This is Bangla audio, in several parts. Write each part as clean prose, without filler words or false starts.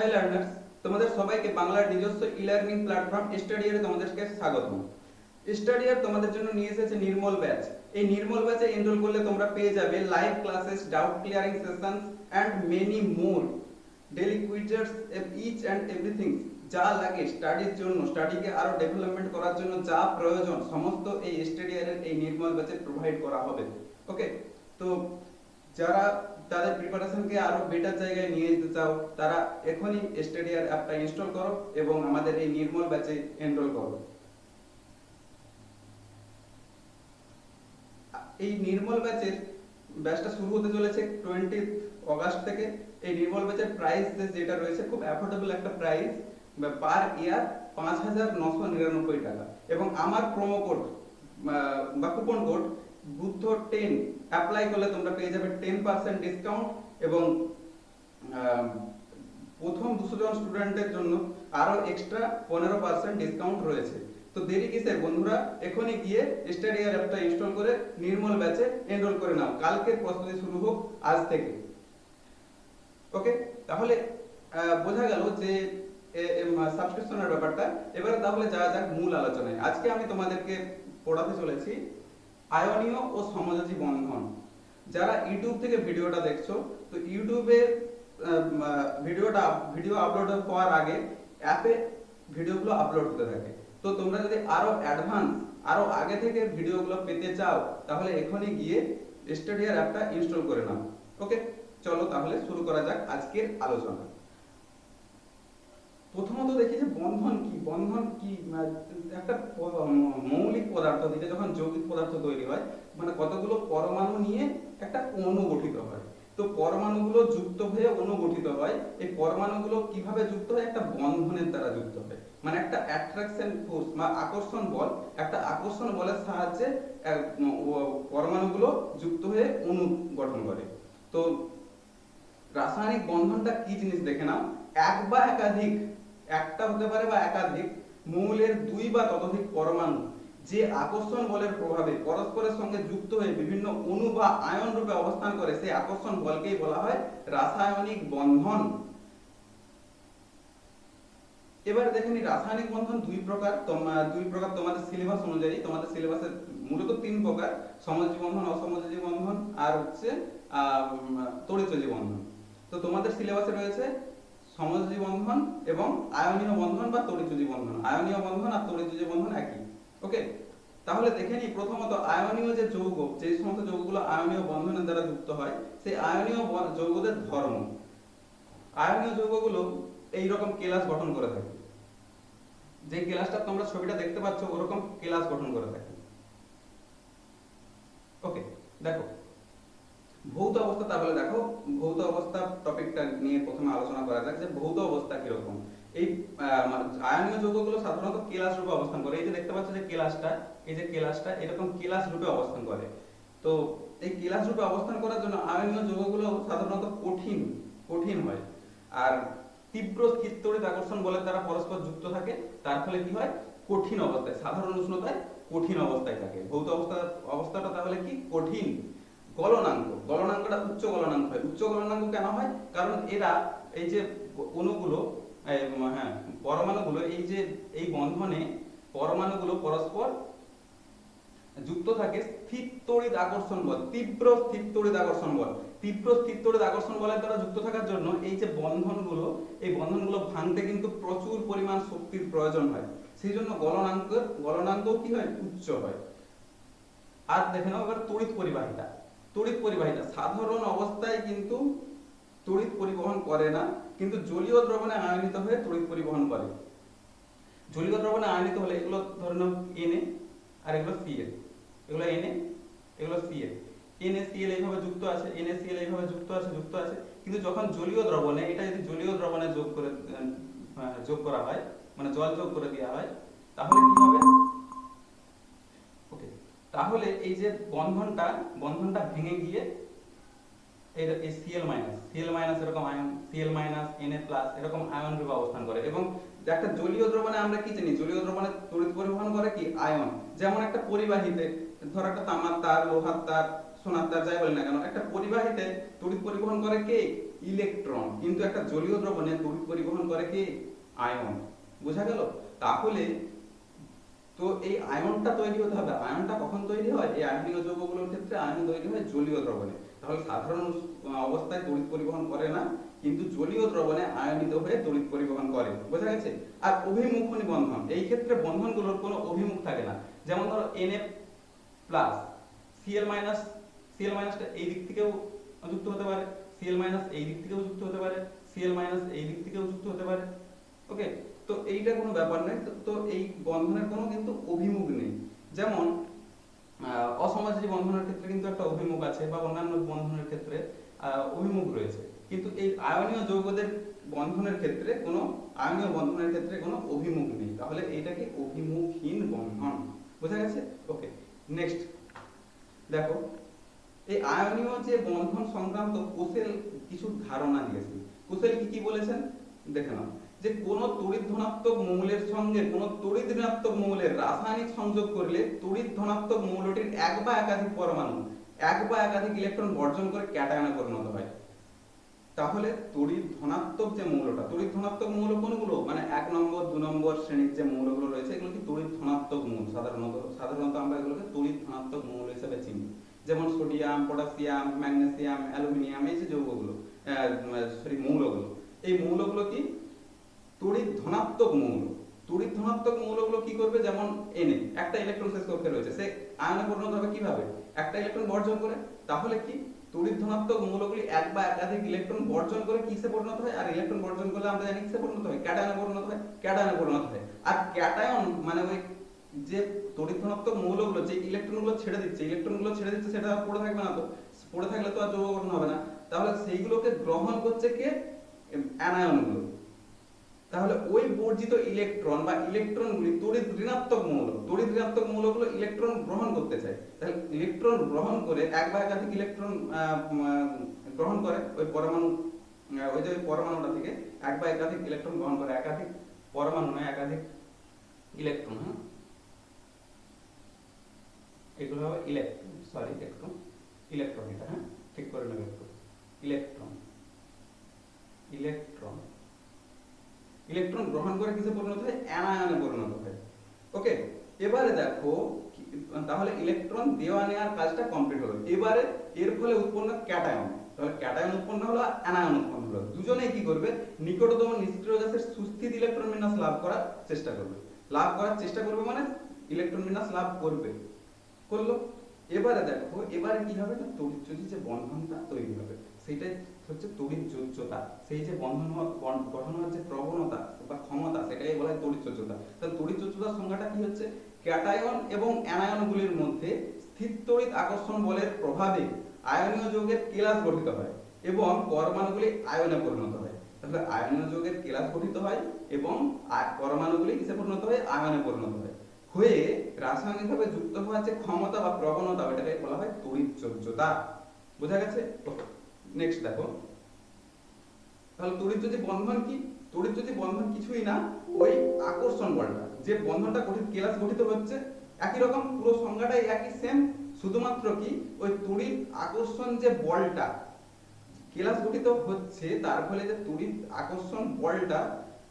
হাই লার্নার্স, তোমাদের সবাইকে বাংলার নিজস্ব ই-লার্নিং প্ল্যাটফর্ম স্টাডিয়ারে তোমাদেরকে স্বাগতম। স্টাডিয়ার তোমাদের জন্য নিয়ে এসেছে নির্মল ব্যাচ। এই নির্মল ব্যাচে এনরোল করলে তোমরা পেয়ে যাবে live classes, doubt clearing sessions and many more, daily quizzes, each and everything যা লাগে স্টাডির জন্য, স্টাডিকে আরো ডেভেলপমেন্ট করার জন্য যা প্রয়োজন সমস্ত এই স্টাডিয়ারের এই নির্মল ব্যাচে প্রোভাইড করা হবে। ওকে, তো যারা তাদের প্রিপারেশনকে আরো বেটার জায়গায় নিয়ে যেতে চাও তারা এখনই স্টাডিয়ার অ্যাপটা ইনস্টল করো এবং আমাদের এই নির্মল ব্যাচে এনরোল করো। এই নির্মল ব্যাচটা শুরু হতে চলেছে 20 অগাস্ট থেকে। এই নির্মল ব্যাচের প্রাইস যেটা রয়েছে খুব অ্যাফোর্ডেবল একটা প্রাইস, পার ইয়ার 5,999 টাকা, এবং আমার প্রোমো কোড বা কুপন কোড বুদ্ধ 10 অ্যাপ্লাই করলে তোমরা পেয়ে যাবে 10% ডিসকাউন্ট, এবং প্রথম 200 জন স্টুডেন্টের জন্য আরো এক্সট্রা 15% ডিসকাউন্ট রয়েছে। তো দেরি কিসের বন্ধুরা, এখনই গিয়ে স্টাডিয়ার অ্যাপটা ইনস্টল করে নির্মল ব্যাচে এনরোল করে নাও। কালকের প্রস্তুতি শুরু হোক আজ থেকে। ওকে, তাহলে বোঝা গেল যে সাবস্ক্রিপশনের ব্যাপারটা। এবারে তাহলে যাওয়া যাক মূল আলোচনায়। আজকে আমি তোমাদেরকে পড়াতে চলেছি আয়নীয় ও সমযোজী বন্ধন। যারা ইউটিউব থেকে ভিডিওটা দেখছো, তো ইউটিউবে ভিডিও আপলোড হওয়ার আগে অ্যাপে ভিডিওগুলো আপলোড হতে থাকে। তো তোমরা যদি আরো অ্যাডভান্স, আরো আগে থেকে ভিডিওগুলো পেতে চাও তাহলে এখনই গিয়ে স্টাডিয়ার অ্যাপটা ইনস্টল করে নাও। ওকে, চলো তাহলে শুরু করা যাক আজকের আলোচনা। প্রথমত দেখি যে বন্ধন কি। বন্ধন কি? একটা মৌলিক পদার্থ থেকে যখন যৌগিক পদার্থ তৈরি হয়, মানে কতগুলো পরমাণু নিয়ে একটা অণু গঠিত হয়। তো পরমাণুগুলো যুক্ত হয়ে অণু গঠিত হয়। এই পরমাণুগুলো কিভাবে যুক্ত হয়? একটা বন্ধনের দ্বারা যুক্ত হয়। মানে একটা অ্যাট্রাকশন ফোর্স বা আকর্ষণ বল, একটা আকর্ষণ বলের সাহায্যে পরমাণুগুলো যুক্ত হয়ে অণু গঠন করে। তো রাসায়নিক বন্ধনটা কি জিনিস দেখে নাও। এক বা একাধিক, একটা হতে পারে বা একাধিক মৌলের দুই বা ততোধিক পরমাণু যে আকর্ষণ বলের প্রভাবে পরস্পরের সঙ্গে যুক্ত হয়ে বিভিন্ন অণু বা আয়ন রূপে অবস্থান করে, সেই আকর্ষণ বলকেই বলা হয় রাসায়নিক বন্ধন। এবার দেখে নি রাসায়নিক বন্ধন দুই প্রকার তোমাদের সিলেবাস অনুযায়ী। তোমাদের সিলেবাসে মূলত 3 প্রকার: সমযোজী বন্ধন, অসমযোজী বন্ধন আর হচ্ছে তড়িৎযোজী বন্ধন। তো তোমাদের সিলেবাসে রয়েছে সমযোজী বন্ধন এবং আয়নীয় বন্ধন বা তড়িৎযোজী বন্ধন। আয়নীয় বন্ধন আর তড়িৎযোজী বন্ধন একই। ওকে, তাহলে দেখে নি প্রথমত আয়নীয় যে যৌগ, যে সমস্ত যৌগগুলো আয়নীয় বন্ধনের দ্বারা যুক্ত হয়, সেই আয়নীয় যৌগদের ধর্ম। আয়নীয় যৌগগুলো এই রকম কেলাস গঠন করে থাকে। যে কেলাসটা তোমরা ছবিটা দেখতে পাচ্ছ ওরকম কেলাস গঠন করে থাকে। ওকে, দেখো ভৌত অবস্থা। তাহলে দেখো ভৌত অবস্থা টপিকটা নিয়ে প্রথমে আলোচনা করা যাক যে ভৌত অবস্থা কিরকম। এই আয়নীয় যৌগগুলো সাধারণত কেলাস রূপে অবস্থান করে। এই যে দেখতে পাচ্ছ যে কেলাসটা, এই যে কেলাসটা এরকম কেলাস রূপে অবস্থান করে। তো এই কেলাস রূপে অবস্থান করার জন্য আয়নীয় যৌগগুলো সাধারণত কঠিন হয়। আর তীব্র স্থিরতড়িৎ আকর্ষণ বলের দ্বারা পরস্পর যুক্ত থাকে। তার ফলে কি হয়? কঠিন অবস্থায়, সাধারণ উষ্ণতায় কঠিন অবস্থায় থাকে। ভৌত অবস্থাটা তাহলে কি? কঠিন। গলনাঙ্কটা উচ্চ গলনাঙ্ক হয়। উচ্চ গলনাঙ্ক কেন হয়? কারণ এরা এই যে অণুগুলো, পরমাণুগুলো, এই বন্ধনে পরমাণুগুলো পরস্পর যুক্ত থাকে স্থির তড়িৎ আকর্ষণ বল, তীব্র স্থির তড়িৎ আকর্ষণ বল। তীব্র স্থির তড়িৎ আকর্ষণ বলের দ্বারা যুক্ত থাকার জন্য এই যে এই বন্ধনগুলো ভাঙতে কিন্তু প্রচুর পরিমাণ শক্তির প্রয়োজন হয়। সেই জন্য গলনাঙ্ক কি হয়? উচ্চ হয়। আর দেখে নাও এবার তড়িৎ পরিবাহিতা। সাধারণ অবস্থায় কিন্তু তড়িৎ পরিবহন করে না, কিন্তু জলীয় দ্রবণে আয়নিত হয়ে তড়িৎ পরিবহন করে। জলীয় দ্রবণে আয়নিত হলে এগুলো ধরে নাও Na আর এগুলো Cl, এগুলো Na, এগুলো Cl। NaCl এইভাবে যুক্ত আছে, NaCl এইভাবে যুক্ত আছে। কিন্তু যখন জলীয় দ্রবণে, এটা যদি জলীয় দ্রবণে যোগ করা হয়, মানে জল যোগ করে দেওয়া হয়, তাহলে কি হবে? ওকে, তাহলে এই যে বন্ধনটা ভেঙে গিয়ে এই Cl এরকম আয়ন, Cl Na+ এরকম আয়ন রূপে অবস্থান করে। এবং একটা জলীয় দ্রবণে আমরা কি জানি? জলীয় দ্রবণে তড়িৎ পরিবহন করে কি? আয়ন। যেমন একটা পরিবাহীতে, ধর একটা তামার তার, লোহার তার, সোনার তার, যাই বলি না কেন, একটা পরিবাহীতে তড়িৎ পরিবহন করে কে? ইলেকট্রন, কিন্তু একটা জলীয় দ্রবণে তড়িৎ পরিবহন করে কে? আয়ন। বোঝা গেল? তাহলে তো এই আয়নটা তৈরি হতে হবে। আয়নটা কখন তৈরি হয়? এই আয়নীয় যৌগগুলোর ক্ষেত্রে আয়ন তৈরি হয় জলীয় দ্রবণে। তাহলে সাধারণ অবস্থায় তড়িৎ পরিবহন করে না, কিন্তু জলীয় দ্রবণে আয়নিত হয়ে তড়িৎ পরিবহন করে। বোঝা গেছে? আর অভিমুখী বন্ধন, এই ক্ষেত্রে বন্ধনগুলোর কোনো অভিমুখ থাকে না। যেমন ধরো Na plus Cl minus, Cl মাইনাসটা এই দিক থেকেও যুক্ত হতে পারে, Cl মাইনাস এই দিক থেকেও যুক্ত হতে পারে, Cl মাইনাস এই দিক থেকেও যুক্ত হতে পারে। ওকে, তো এইটা কোনো ব্যাপার নেই। তো এই বন্ধনের কোনো কিন্তু অভিমুখ নেই। যেমন অসমাজী বন্ধনের ক্ষেত্রে কিন্তু একটা অভিমুখ আছে, বা অন্যান্য বন্ধনের ক্ষেত্রে অভিমুখ রয়েছে, কিন্তু এই আয়নীয় যৌগদের বন্ধনের ক্ষেত্রে কোনো আয়নীয় বন্ধনের ক্ষেত্রে কোনো অভিমুখ নেই। তাহলে এইটাকে অভিমুখহীন বন্ধন। বোঝা গেছে? ওকে, নেক্সট দেখো, এই আয়নীয় যে বন্ধন সংক্রান্ত কোসেল কিছু ধারণা দিয়েছেন। কোসেল কি কি বলেছেন দেখে নাও। যে কোন তড়িৎ ধনাত্মক মৌলের সঙ্গে কোন তড়িৎ ঋণাত্মক মৌলের রাসায়নিক সংযোগ করলে তড়িৎ ধনাত্মক মৌলটির এক বা একাধিক পরমাণু এক বা একাধিক ইলেকট্রন বর্জন করে ক্যাটায়নে পরিণত হয়। তাহলে তড়িৎ ধনাত্মক যে মৌলটা, তড়িৎ ধনাত্মক মৌল কোনগুলো? মানে 1 নম্বর 2 নম্বর শ্রেণীর যে মৌলগুলো রয়েছে এগুলো কি তড়িৎ ধনাত্মক মৌল। সাধারণত আমরা এগুলোকে তড়িৎ ধনাত্মক মৌল হিসেবে চিনি। যেমন সোডিয়াম, পটাশিয়াম, ম্যাগনেসিয়াম, অ্যালুমিনিয়াম, এই যে যৌগগুলো মৌলগুলো, এই মৌলগুলো কি তড়িৎ ধনাত্মক মৌল। তড়িৎ ধনাত্মক মৌলগুলো কি করবে? যেমন Na একটা ইলেকট্রন শেষ কক্ষে রয়েছে, সে আয়নে পরিণত হবে কিভাবে? একটা ইলেকট্রন বর্জন করে। তাহলে কি তড়িৎ ধনাত্মক মৌলগুলি এক বা একাধিক ইলেকট্রন বর্জন করে কিসে পরিণত হয়? আর ইলেকট্রন বর্জন করলে আমরা জানি কিসে পরিণত হয়? ক্যাটায়নে পরিণত হয়। ক্যাটায়নে পরিণত হয়। আর ক্যাটায়ন মানে ওই যে তড়িৎ ধনাত্মক মৌলগুলো যে ইলেকট্রনগুলো ছেড়ে দিচ্ছে সেটা পড়ে থাকবে না। তো পড়ে থাকলে তো আর যৌগ গঠন হবে না। তাহলে সেইগুলোকে গ্রহণ করছে কে? অ্যানায়নগুলো। তাহলে ওই বর্জিত ইলেকট্রন বা ইলেকট্রনগুলি তড়িৎ ঋণাত্মক মৌল, তড়িৎ ঋণাত্মক মৌলগুলো ইলেকট্রন গ্রহণ করতে চায়। তাহলে ইলেকট্রন গ্রহণ করে এক বা একাধিক ইলেকট্রন গ্রহণ করে ওই পরমাণু, ওই যে পরমাণুটা থেকে এক বা একাধিক ইলেকট্রন গ্রহণ করে, একাধিক পরমাণু নয় একাধিক ইলেকট্রন। হ্যাঁ, এগুলো হবে ইলেকট্রন, সরি ইলেকট্রন, ইলেকট্রন এটা, হ্যাঁ ঠিক করে নেবে একটু। ইলেকট্রন, ইলেকট্রন, ইলেকট্রন গ্রহণ করে কিসে পরিণত হয়? অ্যানায়নে পরিণত হয়। ওকে, এবারে দেখো, তাহলে ইলেকট্রন দেওয়া নেওয়ার কাজটা কমপ্লিট হলো। এবারে এর ফলে উৎপন্ন ক্যাটায়ন, তাহলে ক্যাটায়ন উৎপন্ন হলো আর অ্যানায়ন উৎপন্ন হলো। দুজনেই কি করবে? নিকটতম নিষ্ক্রিয় গ্যাসের সুস্থিত ইলেকট্রন বিন্যাস লাভ করার চেষ্টা করবে। লাভ করার চেষ্টা করবে মানে ইলেকট্রন বিন্যাস লাভ করবে, করলো। এবারে দেখো, এবারে কি হবে না, তড়িৎ যে বন্ধনটা তৈরি হবে সেটাই হচ্ছে তড়িৎ যোজ্যতা। সেই যে বন্ধন গঠন হওয়ার যে প্রবণতা বা ক্ষমতা, সেটাই বলা হয় তড়িৎ যোজ্যতা। তাহলে তড়িৎ যোজ্যতার সংজ্ঞাটা কি হচ্ছে? ক্যাটায়ন এবং অ্যানায়নগুলির মধ্যে স্থির তড়িৎ আকর্ষণ বলের প্রভাবে আয়নীয় যৌগের কেলাস গঠিত হয় এবং পরমাণুগুলি আয়নে পরিণত হয়। তাহলে আয়নীয় যৌগের কেলাস গঠিত হয় এবং পরমাণুগুলি কিসে পরিণত হয়? আয়নে পরিণত হয়। হয়ে রাসায়নিকভাবে যুক্ত হওয়ার যে ক্ষমতা বা প্রবণতা, ওটাকে বলা হয় তড়িৎ যোজ্যতা। বোঝা গেছে? নেক্সট দেখো, তাহলে তড়িৎ বন্ধন কি? তড়িৎ বন্ধন কিছুই না, ওই আকর্ষণ বলটা, যে বন্ধনটা গঠিত, কেলাস গঠিত হচ্ছে, একই রকম পুরো সংজ্ঞাটাই একই সেম, শুধুমাত্র কি ওই তড়িৎ আকর্ষণ যে বলটা কেলাস গঠিত হচ্ছে তার ফলে যে তড়িৎ আকর্ষণ বলটা,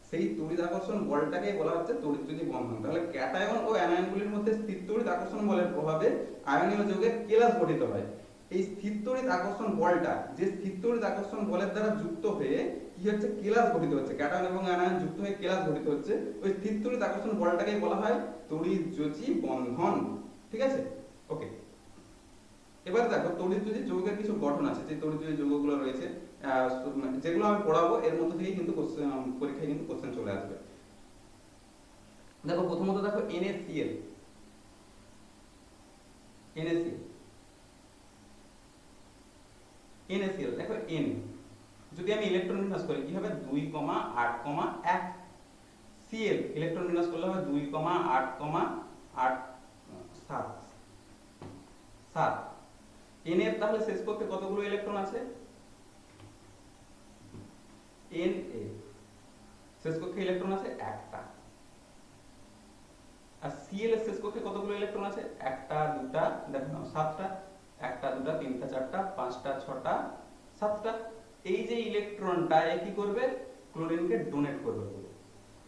সেই তড়িৎ আকর্ষণ বলটাকে বলা হচ্ছে তড়িৎ বন্ধন। তাহলে ক্যাটায়ন ও অ্যানায়নগুলির মধ্যে স্থির তড়িৎ আকর্ষণ বলের প্রভাবে আয়নীয় যৌগের কেলাস গঠিত হয়। এই স্থির তড়িৎ আকর্ষণ বলটা, যে স্থির তড়িৎ আকর্ষণ বলের দ্বারা যুক্ত হয়ে কি হচ্ছে? কেলাস গঠিত হচ্ছে। ক্যাটায়ন এবং অ্যানায়ন যুক্ত হয়ে কেলাস গঠিত হচ্ছে, ওই স্থির তড়িৎ আকর্ষণ বলটাকে বলা হয় তড়িৎ বন্ধন। ঠিক আছে? ওকে, এবার দেখো তড়িৎ যৌগের কিছু গঠন আছে, যে তড়িৎ যৌগগুলো রয়েছে যেগুলো আমি পড়াবো এর মধ্যে থেকেই কিন্তু পরীক্ষায় কিন্তু কোশ্চেন চলে আসবে। দেখো প্রথমত দেখো NaCl, NaCl, NaCl দেখো N, যদি আমি ইলেকট্রন বিন্যাস করি কি হবে? 2,8,1। Cl ইলেকট্রন বিন্যাস করলে হবে 2,8,8,7। Na এর তাহলে শেষ করতে কতগুলো ইলেকট্রন আছে? Na শেষ কক্ষে ইলেকট্রন আছে একটা। আর Cl এর শেষ কক্ষে কতগুলো ইলেকট্রন আছে? একটা, দুটা, দেখো 7টা। একটা, দুটা, তিনটা, চারটা, পাঁচটা, ছটা, 7টা। এই যে ইলেকট্রনটা এ কি করবে, ক্লোরিনকে ডোনেট করবে,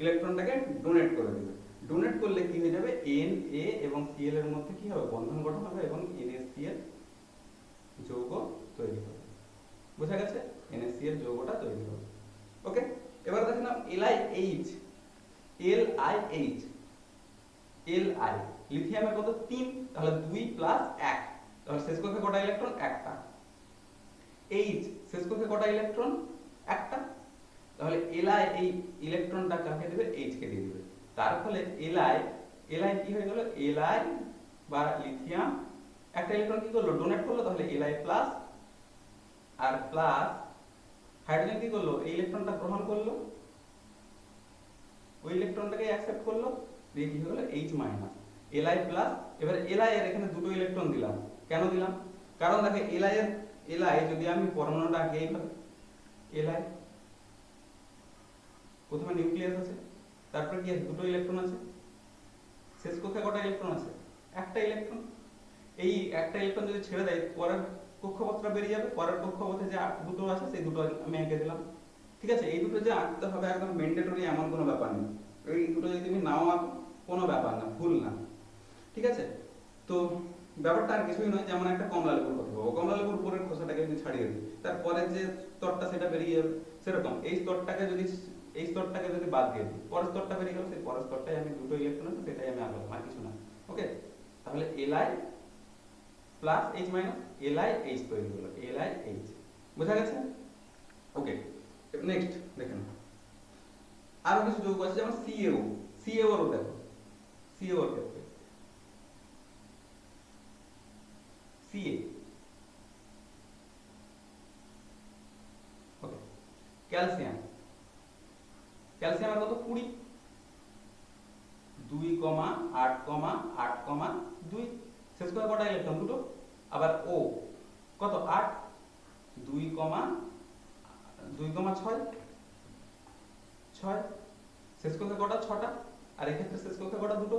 ইলেকট্রনটাকে ডোনেট করে দেবে। ডোনেট করলে কি হয়ে যাবে, এন এ এবং সিএল এর মধ্যে কি হবে, বন্ধন গঠন হবে এবং NaCl যৌগ তৈরি হবে। বোঝা গেছে, NaCl যৌগটা তৈরি হবে। ওকে, এবার দেখেন LiH, LiH, Li লিথিয়ামের কত 3, তাহলে 2 প্লাস 1, তাহলে শেষ কক্ষে কটা ইলেকট্রন, একটা। H শেষ কক্ষে কটা ইলেকট্রন, একটা। তাহলে Li এই ইলেকট্রনটা কাকে দেবে, H কে দিয়ে দিবে। তার ফলে Li কি হয়ে গেল, Li বা লিথিয়াম একটা ইলেকট্রন কি করলো, ডোনেট করলো, তাহলে Li প্লাস, আর প্লাস হাইড্রোজেন কি করলো, এই ইলেকট্রনটা গ্রহণ করলো, ওই ইলেকট্রনটাকে অ্যাকসেপ্ট করলো, দিয়ে কি হলো H মাইনাস, Li প্লাস। এবার Li এর এখানে দুটো ইলেকট্রন দিলাম, কেন দিলাম, কারণ দেখে Li যদি আমি পরমাণুটা আগে এইভাবে Li প্রথমে নিউক্লিয়াস আছে, তারপরে কি আছে, দুটো ইলেকট্রন আছে, শেষ কক্ষে কটা ইলেকট্রন আছে, একটা ইলেকট্রন। এই একটা ইলেকট্রন যদি ছেড়ে দেয়, পরের কক্ষপথটা বেরিয়ে যাবে, পরের কক্ষপথে যে দুটো আছে সেই দুটো আমি এঁকে দিলাম। ঠিক আছে, এই দুটো যে আঁকতে হবে একদম ম্যান্ডেটরি এমন কোনো ব্যাপার নেই, এই দুটো যদি তুমি নাও আঁকো কোনো ব্যাপার না, ভুল না। ঠিক আছে, তো ব্যাপারটা আর কিছুই নয়, যেমন একটা কমলা লেবুর কথা বলবো, কমলা লেবুর উপরের খোসাটাকে যদি ছাড়িয়ে দিই, তারপরে যে স্তরটা সেটা বেরিয়ে যাবে, সেরকম এই স্তরটাকে যদি বাদ দিয়ে দিই, পরের স্তরটা বেরিয়ে গেল, সেই পরের স্তরটাই আমি দুটো ইলেকট্রন আছে সেটাই আমি আঁকলাম, আর কিছু না। ওকে, তাহলে Li plus H minus LiH তৈরি হলো, LiH। বোঝা গেছে? ওকে, নেক্সট দেখেন আরো কিছু যৌগ আছে, যেমন CaO এর দেখো, CaO এর ক্ষেত্রে Ca, ওকে, ক্যালসিয়ামের কত 20, 2,8,8,2, শেষ করে কটা ইলেকট্রন, দুটো। আবার O কত 8, 2,6, 6, শেষ কক্ষে কটা, 6টা। আর এক্ষেত্রে শেষ কক্ষে কটা, দুটো।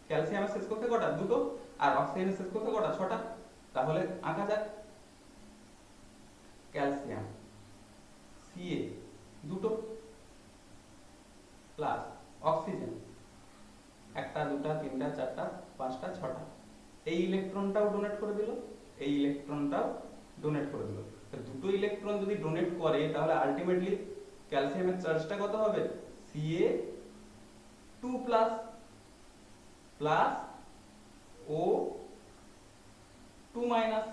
ক্যালসিয়ামের শেষ কক্ষে কটা, দুটো। আর অক্সিজেনের শেষ কক্ষে কটা, 6টা। তাহলে আঁকা যাক, ক্যালসিয়াম Ca দুটো প্লাস অক্সিজেন 1টা 2টা 3টা 4টা 5টা 6টা, এই ইলেকট্রনটাও ডোনেট করে দিল, এই ইলেকট্রনটাও ডোনেট করে দিল। তো দুটো ইলেকট্রন যদি ডোনেট করে, তাহলে আলটিমেটলি ক্যালসিয়ামের চার্জটা কত হবে, Ca2 plus plus O2 minus,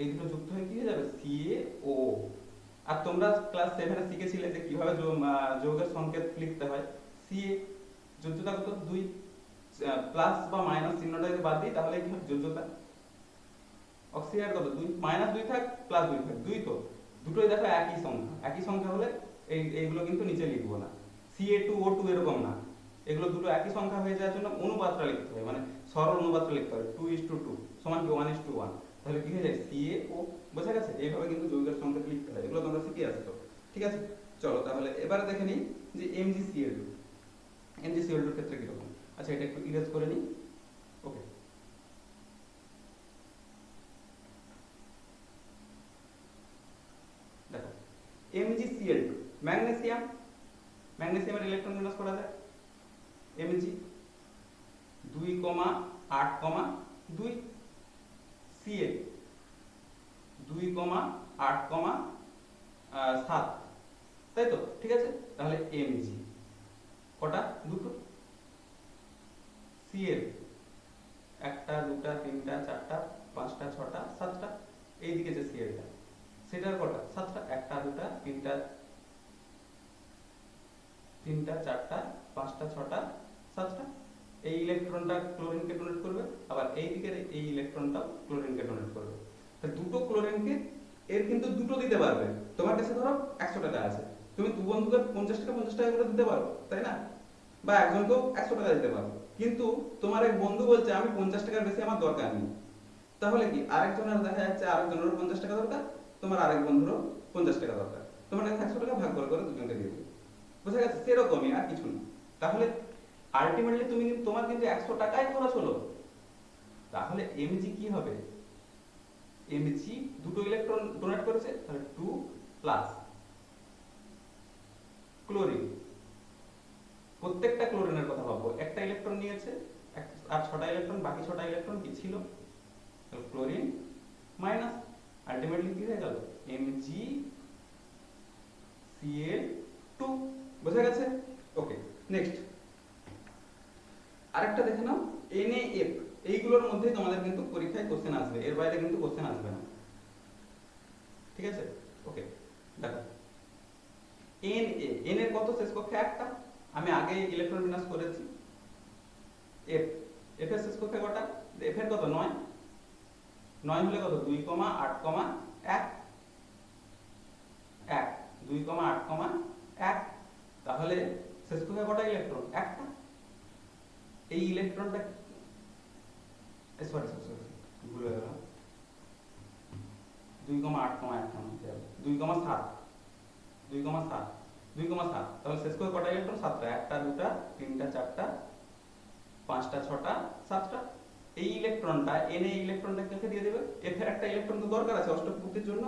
এই দুটো যুক্ত হয়ে কি হয়ে যাবে, CaO। আর তোমরা ক্লাস 7 এ শিখেছিলে যে কিভাবে যৌগের সংকেত লিখতে হয়। Ca যোজ্যতা কত, 2, প্লাস বা মাইনাস চিহ্নটা যদি বাদ দিই তাহলে কি হয়, যোজ্যতা। অক্সিজেনের কত, 2, -2 থাক প্লাস 2 থাক, 2 তো দুটোই দেখো একই সংখ্যা হলে এইগুলো কিন্তু নিচে লিখবো না, Ca2O2 এরকম না, এগুলো দুটো একই সংখ্যা হয়ে যাওয়ার জন্য অনুপাতটা লিখতে হয়, মানে সরল অনুপাতটা লিখতে হয়, 2:2 সমান কি 1:1, তাহলে কি হয়ে যায় CaO। বোঝা গেছে, এইভাবে কিন্তু যৌগের সংকেত লিখতে হয়, এগুলো তোমরা শিখে আসছো। ঠিক আছে, চলো তাহলে এবারে দেখে নিই যে MgCl2, MgCl2 এর ক্ষেত্রে কিরকম। আচ্ছা, এটা একটু ইরেজ করে নিই। ওকে, দেখো MgCl2, ম্যাগনেসিয়ামের ইলেকট্রন বিন্যাস করা যায়, Mg 2,8,2, Cl 2,8,7, তাই তো? ঠিক আছে, তাহলে Mg কটা, দুটো। Cl 1টা 2টা 3টা 4টা 5টা 6টা 7টা, এইদিকে যে Clটা সেটার কটা, 7টা, 1টা 2টা 3টা 4টা 5টা 6টা 7টা। এই ইলেকট্রনটা ক্লোরিনকে ডোনেট করবে, আবার এই দিকের এই ইলেকট্রনটাও ক্লোরিনকে ডোনেট করবে। তাহলে দুটো ক্লোরিনকে এর কিন্তু দুটো দিতে পারবে। তোমার কাছে ধরো 100 টাকা আছে, তুমি দু বন্ধুকে 50 টাকা 50 টাকা করে দিতে পারো, তাই না? বা একজনকেও 100 টাকা দিতে পারো, কিন্তু তোমার এক বন্ধু বলছে আমি 50 টাকার বেশি আমার দরকার নেই, তাহলে কি আরেকজনের দেখা যাচ্ছে আরেকজনেরও 50 টাকা দরকার, তোমার আরেক বন্ধুরও 50 টাকা দরকার, তোমার কাছে 100 টাকা ভাগ করে করে দুজনকে দিয়ে দেবে। বোঝা গেছে, সেরকমই আর কিছু না। তাহলে আলটিমেটলি তোমার কিন্তু 100 টাকাই খরচ হলো। তাহলে Mg কি হবে, Mg দুটো ইলেকট্রন ডোনেট করেছে, তাহলে 2 প্লাস ক্লোরিন, প্রত্যেকটা ক্লোরিনের কথা ভাববো, একটা ইলেকট্রন নিয়েছে আর 6টা ইলেকট্রন, বাকি 6টা ইলেকট্রন কি ছিল, তাহলে ক্লোরিন মাইনাস আলটিমেটলি কি হয়ে গেল MgCl2। বোঝা গেছে? ওকে, নেক্সট আরেকটা দেখে নাও NaF। এইগুলোর মধ্যে তোমাদের কিন্তু পরীক্ষায় কোশ্চেন আসবে, এর বাইরে কিন্তু কোশ্চেন আসবে না, ঠিক আছে? ওকে, দেখো Na, n এর কত শেষ কক্ষে একটা, আমি আগে ইলেকট্রন বিন্যাস করেছি। F, F এর শেষ কক্ষে কটা, F এর কত 9, 9 হলে কত 2, 8, 1, 1, 2, 8, 1, তাহলে শেষ কক্ষে কটা ইলেকট্রন, একটা। এই ইলেকট্রনটা সরি ভুল হয়ে গেল, 2, 8, 1 2, 7, 2,7 তাহলে শেষ করে কটা ইলেকট্রন, 7টা, একটা, দুটা, তিনটা, চারটা, পাঁচটা, ছটা, 7টা। এই ইলেকট্রনটা Na ইলেকট্রনটা কাকে দিয়ে দেবে, F এর একটা ইলেকট্রন তো দরকার আছে অষ্টক পূর্তির জন্য,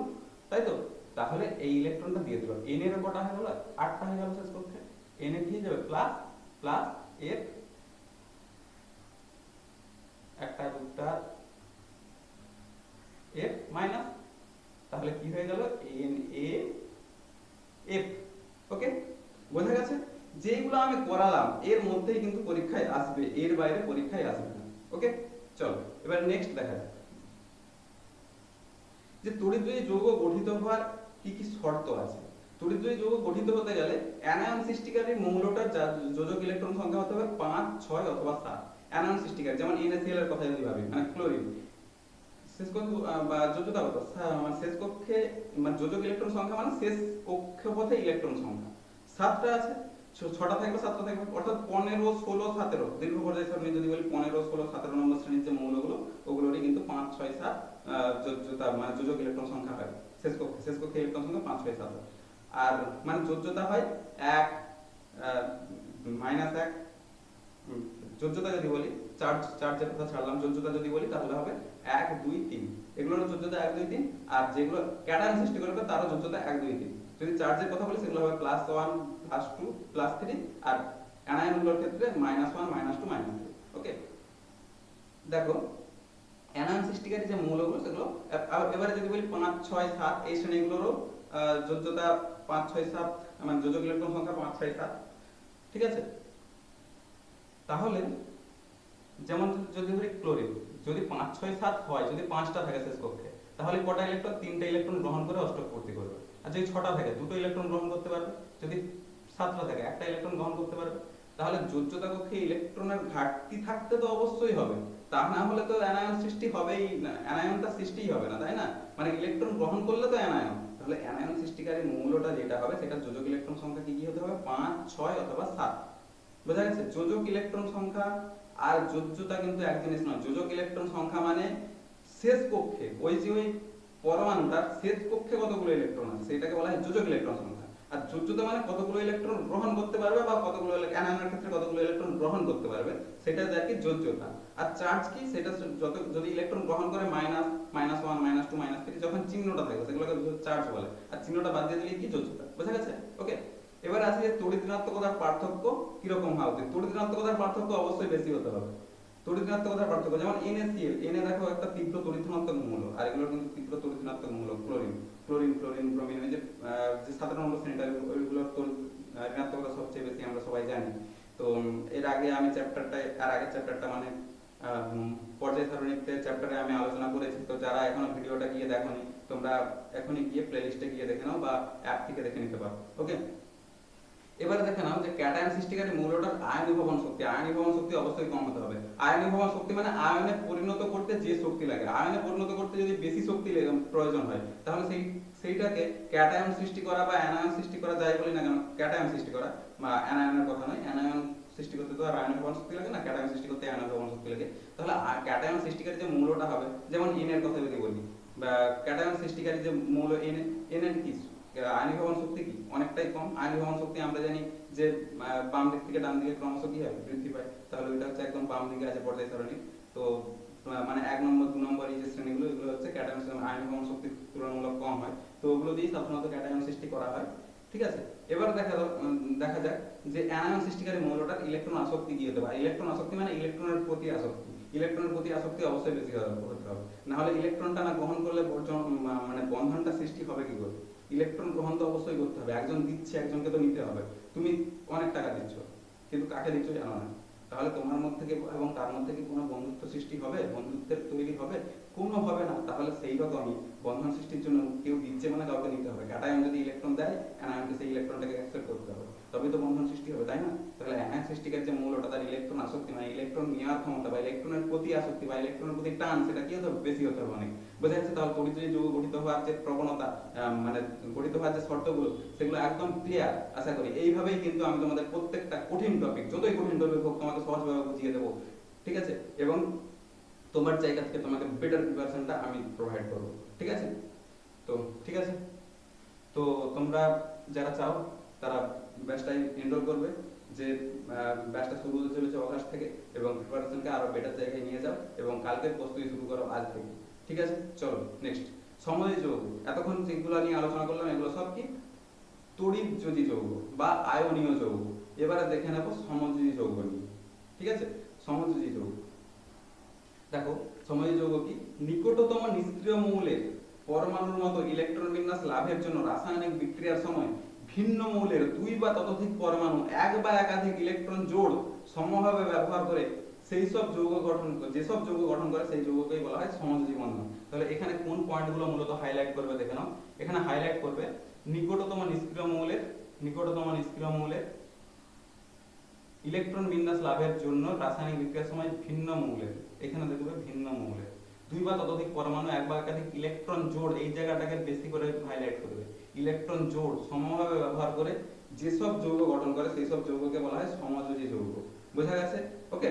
তাই তো? তাহলে এই ইলেকট্রনটা দিয়ে দিল, N এর কটা হয়ে গেল, 8টা হয়ে গেল শেষ কক্ষে। Na কি হয়ে যাবে প্লাস প্লাস F, একটা, দুটা, F মাইনাস, তাহলে কি হয়ে গেল NaF। ওকে, বোঝা গেছে? যেগুলো আমি করালাম এর মধ্যেই কিন্তু পরীক্ষায় আসবে, এর বাইরে পরীক্ষায় আসবে না। ওকে, চলো এবার নেক্সট দেখা যাক যে তড়িৎদ্বয়ী যৌগ গঠিত হওয়ার কি কি শর্ত আছে। তড়িৎদ্বয়ী যৌগ গঠিত হতে গেলে অ্যানায়ন সৃষ্টিকারী মৌলটার যোজক ইলেকট্রন সংখ্যা হতে হবে 5, 6 অথবা 7। অ্যানায়ন সৃষ্টিকারী যেমন NaCl এর কথা যদি ভাবি, মানে ক্লোরিন, শেষ কক্ষে বা যোজ্যতা কত, মানে শেষ কক্ষে, মানে যোজক ইলেকট্রন সংখ্যা মানে শেষ কক্ষপথে ইলেকট্রন সংখ্যা 7টা আছে, 6টা থাকবে 7টা থাকবে, অর্থাৎ 15, 16, 17 দীর্ঘ পর্যায় সারণী যদি বলি 15, 16, 17 নম্বর শ্রেণীর যে মৌলগুলো ওগুলোরই কিন্তু 5, 6, 7 যোজ্যতা মানে যোজক ইলেকট্রন সংখ্যা হয় শেষ কক্ষে ইলেকট্রন সংখ্যা 5, 6, 7। আর মানে যোজ্যতা হয় 1, -1, যোজ্যতা যদি বলি চার্জের কথা ছাড়লাম, যোজ্যতা যদি বলি তাহলে হবে 1, 2, 3, এগুলোর যোজ্যতা 1, 2, 3। আর যেগুলো ক্যাটায়ন সৃষ্টি করবে তারও যোজ্যতা 1, 2, 3। যদি চার্জের কথা বলি সেগুলো হবে +1, +2, +3, আর অ্যানায়নগুলোর ক্ষেত্রে -1, -2, -3। ওকে, দেখো অ্যানায়ন সৃষ্টিকারী যে মৌলগুলো সেগুলো এবারে যদি বলি 5, 6, 7 এই শ্রেণীগুলোরও যোজ্যতা 5, 6, 7, মানে যোজক ইলেকট্রন সংখ্যা 5, 6, 7, ঠিক আছে? তাহলে যেমন যদি ধরি ক্লোরিন, যদি 5, 6, 7 হয়, যদি 5টা থাকে শেষ কক্ষে, তাহলে কটা ইলেকট্রন, 3টে ইলেকট্রন গ্রহণ করে অষ্টক পূর্তি করবে। আর যদি 6টা থাকে 2টো ইলেকট্রন গ্রহণ করতে পারবে, যদি 7টা থাকে একটা ইলেকট্রন গ্রহণ করতে পারবে। তাহলে যোজ্যতা কক্ষে ইলেকট্রনের ঘাটতি থাকতে তো অবশ্যই হবে, তা না হলে তো অ্যানায়ন সৃষ্টি হবেই না, অ্যানায়নটা সৃষ্টিই হবে না, তাই না? মানে ইলেকট্রন গ্রহণ করলে তো অ্যানায়ন, তাহলে অ্যানায়ন সৃষ্টিকারী মৌলটা যেটা হবে সেটা যোজক ইলেকট্রন সংখ্যা কি কি হতে হবে, 5, 6 অথবা 7। বোঝা গেছে? যোজক ইলেকট্রন সংখ্যা আর যোজ্যতা কিন্তু এক জিনিস নয়। যোজক ইলেকট্রন সংখ্যা মানে শেষ কক্ষে ওই যে ওই পরমাণুটার শেষ কক্ষে কতগুলো ইলেকট্রন আছে সেটাকে বলা হয় যোজক ইলেকট্রন সংখ্যা। আর যোজ্যতা মানে কতগুলো ইলেকট্রন গ্রহণ করতে পারবে বা কতগুলো অ্যানায়নের ক্ষেত্রে কতগুলো ইলেকট্রন গ্রহণ করতে পারবে সেটা দেখি যোজ্যতা। আর চার্জ কি, সেটা যত যদি ইলেকট্রন গ্রহণ করে -1, -2, -3 যখন চিহ্নটা থাকবে সেগুলোকে চার্জ বলে, আর চিহ্নটা বাদ দিয়ে দিলে কি যোজ্যতা। বোঝা গেছে? ওকে, এবার আসি যে তড়িৎ ঋণাত্মকতার পার্থক্য কিরকম হওয়া উচিত। তড়িৎ ঋণাত্মকতার পার্থক্য অবশ্যই বেশি হতে হবে। তড়িৎ ঋণাত্মকতার পার্থক্য যেমন NaCl, Na দেখো একটা তীব্র তড়িৎ ঋণাত্মক মৌল, আর এগুলো কিন্তু তীব্র তড়িৎ ঋণাত্মক মৌল। ক্লোরিন, ব্রোমিন, এই যে 17 নম্বর শ্রেণীটা ওইগুলোর তড়িৎ ঋণাত্মকতা সবচেয়ে বেশি, আমরা সবাই জানি। তো এর আগে আমি আগের চ্যাপ্টারটা মানে পর্যায় সারণীতে চ্যাপ্টারে আমি আলোচনা করেছি। তো যারা এখনো ভিডিওটা গিয়ে দেখোনি, তোমরা এখনই গিয়ে প্লেলিস্টে গিয়ে দেখে নাও বা অ্যাপ থেকে দেখে নিতে পারো। ওকে, এবারে দেখে নাও যে ক্যাটায়ন সৃষ্টিকারী মৌলটার আয়নীভবন শক্তি অবশ্যই কম হতে হবে। আয়নীভবন শক্তি মানে আয়নে পরিণত করতে যে শক্তি লাগে, আয়নে পরিণত করতে যদি বেশি শক্তি প্রয়োজন হয় তাহলে সেইটাকে ক্যাটায়ন সৃষ্টি করা বা অ্যানায়ন সৃষ্টি করা যায় বলি না কেন, ক্যাটায়ন সৃষ্টি করা বা অ্যানায়নের কথা নয়, অ্যানায়ন সৃষ্টি করতে তো আর আয়নীভবন শক্তি লাগে না, ক্যাটায়ন সৃষ্টি করতে আয়নীভবন শক্তি লাগে। তাহলে ক্যাটায়ন সৃষ্টিকারী যে মৌলটা হবে, যেমন N এর কথা যদি বলি, বা ক্যাটায়ন সৃষ্টিকারী যে মৌল N এর কি আয়নীভবন শক্তি কি অনেকটাই কম। আয়নীভবন শক্তি আমরা জানি যে বাম দিক থেকে ডান দিকে ক্রমশ কি হয়, বৃদ্ধি পায়। তাহলে ওইটা হচ্ছে একদম বাম দিকে আছে পর্যায় সারণী। তো মানে 1 নম্বর 2 নম্বর এই যে শ্রেণীগুলো, এগুলো হচ্ছে ক্যাটায়ন আয়নিক ভ্রমণ শক্তি তুলনামূলক কম হয়, তো ওগুলো দিয়েই সাধারণত ক্যাটায়ন সৃষ্টি করা হয়। ঠিক আছে, এবার দেখা যাক যে অ্যানায়ন সৃষ্টিকারী মৌলটার ইলেকট্রন আসক্তি কি হতে পারে। ইলেকট্রন আসক্তি মানে ইলেকট্রনের প্রতি আসক্তি। ইলেকট্রনের প্রতি আসক্তি অবশ্যই বেশি হতে হবে, না হলে ইলেকট্রনটা না গ্রহণ করলে মানে বন্ধনটা সৃষ্টি হবে কি করে। ইলেকট্রন গ্রহণ তো অবশ্যই করতে হবে, একজন দিচ্ছে একজনকে তো নিতে হবে। তুমি অনেক টাকা দিচ্ছ কিন্তু কাকে দিচ্ছ জানো না, তাহলে তোমার মধ্যে কি এবং তার মধ্যে কি কোনো বন্ধুত্ব সৃষ্টি হবে, বন্ধুত্বের তৈরি হবে? কোনো হবে না। তাহলে সেই রকমই বন্ধন সৃষ্টির জন্য কেউ দিচ্ছে মানে কাউকে নিতে হবে। ক্যাটায়ন যদি ইলেকট্রন দেয়, অ্যানায়নকে সেই ইলেকট্রনটাকে অ্যাকসেপ্ট করতে হবে, তবেই তো বন্ধন সৃষ্টি হবে, তাই না? তাহলে অ্যানায়ন সৃষ্টিকার যে মৌলটা তার ইলেকট্রন আসক্তি মানে ইলেকট্রন নেওয়ার ক্ষমতা বা ইলেকট্রনের প্রতি আসক্তি বা ইলেকট্রনের প্রতি টান, সেটা কি হতে হবে? বেশি হতে হবে অনেক। বোঝা যাচ্ছে? তাহলে তড়িৎ যৌগ গঠিত হওয়ার যে প্রবণতা, মানে গঠিত হওয়ার যে শর্তগুলো, সেগুলো একদম ক্লিয়ার আশা করি। এইভাবেই কিন্তু আমি তোমাদের প্রত্যেকটা কঠিন টপিক, যতই কঠিন টপিক হোক, তোমাকে সহজভাবে বুঝিয়ে দেবো। ঠিক আছে, এবং তোমার জায়গা থেকে তোমাকে বেটার প্রিপারেশনটা আমি প্রোভাইড করবো। ঠিক আছে, তো ঠিক আছে, তো তোমরা যারা চাও তারা ব্যাচটাই এনরোল করবে, যে ব্যাচটা শুরু হতে চলেছে অগাস্ট থেকে, এবং প্রিপারেশনকে আরো বেটার জায়গায় নিয়ে যাও এবং কালকের প্রস্তুতি শুরু করো আজ থেকে। ঠিক আছে, চলো নেক্সট। সমযোজী যৌগ, এতক্ষণ যেগুলো নিয়ে আলোচনা করলাম এগুলো সব কি? তড়িৎযোজী যৌগ বা আয়নীয় যৌগ। এবারে দেখে নেবো সমযোজী যৌগ নিয়ে। ঠিক আছে, সমযোজী যৌগ দেখো, সমযোজী যৌগ কি? নিকটতম নিষ্ক্রিয় মৌলের পরমাণুর মতো ইলেকট্রন বিন্যাস লাভের জন্য রাসায়নিক বিক্রিয়ার সময় ভিন্ন মৌলের 2 বা ততোধিক পরমাণু এক বা একাধিক ইলেকট্রন জোড় সমভাবে ব্যবহার করে সেই সব যৌগ গঠন, যেসব যৌগ গঠন করে সেই যৌগকেই বলা হয় সমযোজী বন্ধন। তাহলে এখানে কোন পয়েন্টগুলো মূলত হাইলাইট করবে দেখে নাও। এখানে হাইলাইট করবে নিকটতম নিষ্ক্রিয় মৌলের ইলেকট্রন বিন্যাস লাভের জন্য রাসায়নিক বিক্রিয়ার সময় ভিন্ন মৌলের, এখানে দেখবে ভিন্ন মৌলের 2 বা ততোধিক পরমাণু এক বা একাধিক ইলেকট্রন জোড়, এই জায়গাটাকে বেশি করে হাইলাইট করবে। ইলেকট্রন জোড় সমভাবে ব্যবহার করে যেসব যৌগ গঠন করে সেই সব যৌগকে বলা হয় সমযোজী যৌগ। বোঝা গেছে? ওকে,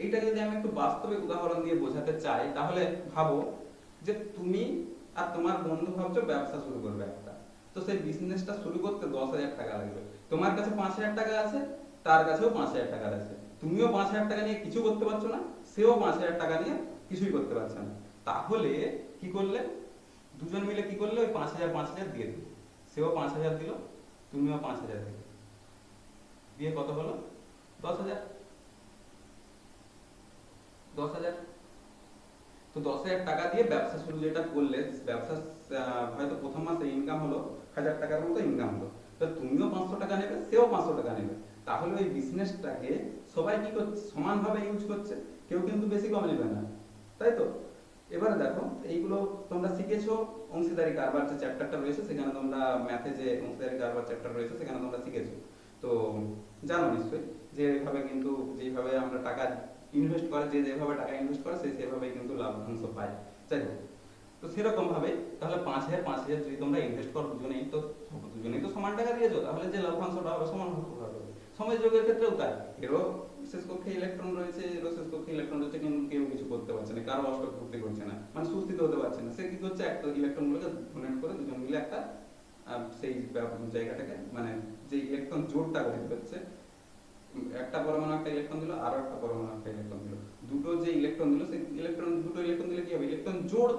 এইটা যদি আমি একটু বাস্তবিক উদাহরণ দিয়ে বোঝাতে চাই, তাহলে ভাবো যে তুমি আর তোমার বন্ধু ভাবছো ব্যবসা শুরু করবে একটা, তো সেই বিজনেসটা শুরু করতে 10,000 টাকা লাগবে। তোমার কাছে 5,000 টাকা আছে, তার কাছেও 5,000 টাকা আছে। তুমিও 5,000 টাকা নিয়ে কিছু করতে পারছো না, সেও 5,000 টাকা নিয়ে কিছুই করতে পারছে না। তাহলে কি করলে? দুজন মিলে কি করলে? ওই 5,000 দিয়ে দিল। সেও 5,000 দিল, তুমিও 5,000 দিলে, দিয়ে কত হলো? 10,000। 10,000, তো 10,000 টাকা দিয়ে ব্যবসা শুরু যেটা করলে, ব্যবসা হয়তো প্রথম মাসে ইনকাম হলো 1,000 টাকার মতো ইনকাম হলো, তো তুমিও 500 টাকা নেবে, সেও 500 টাকা নেবে। তাহলে ওই বিজনেসটাকে সবাই কি করছে? সমানভাবে ইউজ করছে, কেউ কিন্তু বেশি কম নেবে না, তাই তো? এবারে দেখো, এইগুলো তোমরা শিখেছো অংশীদারি কারবার যে চ্যাপ্টারটা রয়েছে সেখানে, তোমরা ম্যাথে যে অংশীদারি কারবার চ্যাপ্টার রয়েছে সেখানে তোমরা শিখেছো, তো জানো নিশ্চয়ই যে এইভাবে কিন্তু যেভাবে আমরা টাকা ইনভেস্ট করে, যে যেভাবে টাকা ইনভেস্ট করে সে সেভাবেই কিন্তু লাভাংশ পায়। যাই হোক, তো সেরকম ভাবে তাহলে 5,000 যদি তোমরা ইনভেস্ট করো দুজনেই তো সমান টাকা দিয়েছো, তাহলে যে লাভাংশটা হবে সমান হবে। সময় যোগের ক্ষেত্রেও তাই, এরও শেষ কক্ষে ইলেকট্রন রয়েছে, এরও শেষ কক্ষে ইলেকট্রন রয়েছে, কিন্তু কেউ কিছু করতে পারছে না, কারো অষ্টক পূর্তি করছে না, মানে সুস্থিত হতে পারছে না। সে কি করছে? একটা ইলেকট্রনগুলোকে ডোনেট করে দুজন মিলে একটা সেই জায়গাটাকে, মানে যে ইলেকট্রন জোড়টা গঠিত হচ্ছে, একটা পরমাণু একটা ইলেকট্রন দিল, আরো একটা পরমাণু একটা ইলেকট্রন দিল, দুটো যে ইলেকট্রন দিল সেই দুটো ইলেকট্রন দিলে কি হবে? ইলেকট্রন জোড়,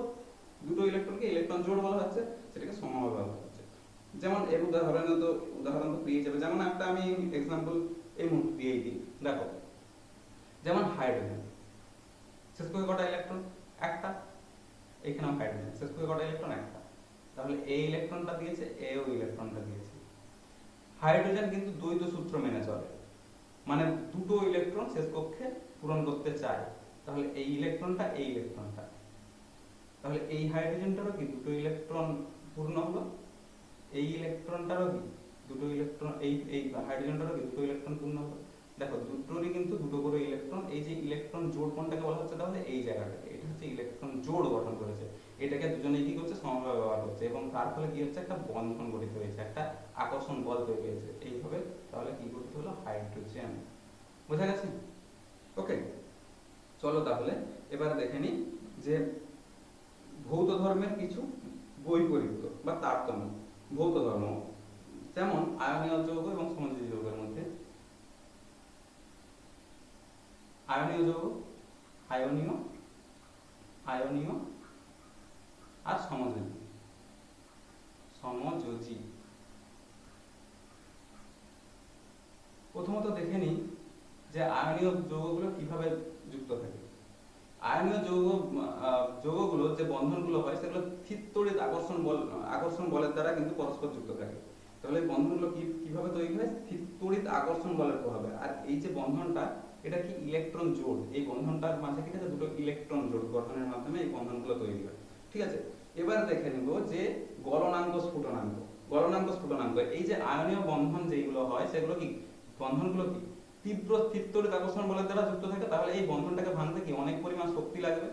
দুটো ইলেকট্রনকে ইলেকট্রন জোড় বলা হচ্ছে, সেটাকে সমভাবে বলা হচ্ছে। যেমন এর উদাহরণ তো পেয়ে যাবে, যেমন একটা আমি এক্সাম্পল এই মুহূর্তে দিয়েই দিই। দেখো, যেমন হাইড্রোজেন শেষ করে কটা ইলেকট্রন? একটা। এখানেও হাইড্রোজেন শেষ করে কটা ইলেকট্রন? একটা। তাহলে এই ইলেকট্রনটা দিয়েছে, এও ইলেকট্রনটা দিয়েছে। হাইড্রোজেন কিন্তু দ্বৈত সূত্র মেনে চলে, মানে দুটো ইলেকট্রন শেষ কক্ষে পূরণ করতে চায়। তাহলে এই ইলেকট্রনটা, এই ইলেকট্রনটা, তাহলে এই হাইড্রোজেনটারও কি দুটো ইলেকট্রন পূর্ণ হলো, এই ইলেকট্রনটারও কি দুটো ইলেকট্রন, এই হাইড্রোজেনটারও কি দুটো ইলেকট্রন পূর্ণ হলো। দেখো, দুটোরই কিন্তু দুটো করে ইলেকট্রন। এই যে ইলেকট্রন জোড় কোনটাকে বলা হচ্ছে? তাহলে এই জায়গাটাকে, এটা হচ্ছে ইলেকট্রন জোড় গঠন করেছে। এটাকে দুজনেই কি করছে? সমভাবে ব্যবহার করছে, এবং তার ফলে কি হচ্ছে? একটা বন্ধন গঠিত হয়েছে, একটা আকর্ষণ বল তৈরি হয়েছে। এইভাবে তাহলে কি গঠিত হলো? হাইড্রোজেন। বোঝা গেছে? ওকে, চলো তাহলে এবার দেখে নিই যে ভৌত ধর্মের কিছু বৈপরীত্য বা তারতম্য। ভৌত ধর্ম যেমন আয়নীয় যৌগ এবং সমযোজী যৌগের মধ্যে। আয়নীয় যৌগ, আয়নীয় আয়নীয় আর সমযোজী। সমযোজী প্রথমত দেখে নিই যে আয়নীয় যৌগগুলো কিভাবে যুক্ত থাকে। আয়নীয় যৌগগুলো যে বন্ধনগুলো হয় সেগুলো স্থিরতড়িৎ আকর্ষণ বলের দ্বারা কিন্তু পরস্পর যুক্ত থাকে। তাহলে বন্ধনগুলো কিভাবে তৈরি হয়? স্থিরতড়িৎ আকর্ষণ বলের প্রভাবে। আর এই যে বন্ধনটা, এটা কি ইলেকট্রন জোড়, এই বন্ধনটার মাঝে কি থাকে? দুটো ইলেকট্রন জোড় গঠনের মাধ্যমে এই বন্ধনগুলো তৈরি হয়। ঠিক আছে, এবার দেখে নেব যে গলনাঙ্ক স্ফুটনাঙ্ক। গলনাঙ্ক স্ফুটনাঙ্ক, এই যে আয়নীয় বন্ধন যেগুলো হয় সেগুলো কি, বন্ধনগুলো কি তীব্র স্থিরতড়িৎ আকর্ষণ বলের দ্বারা যুক্ত থাকে। তাহলে এই বন্ধনটাকে ভাঙতে কি অনেক পরিমাণ শক্তি লাগবে।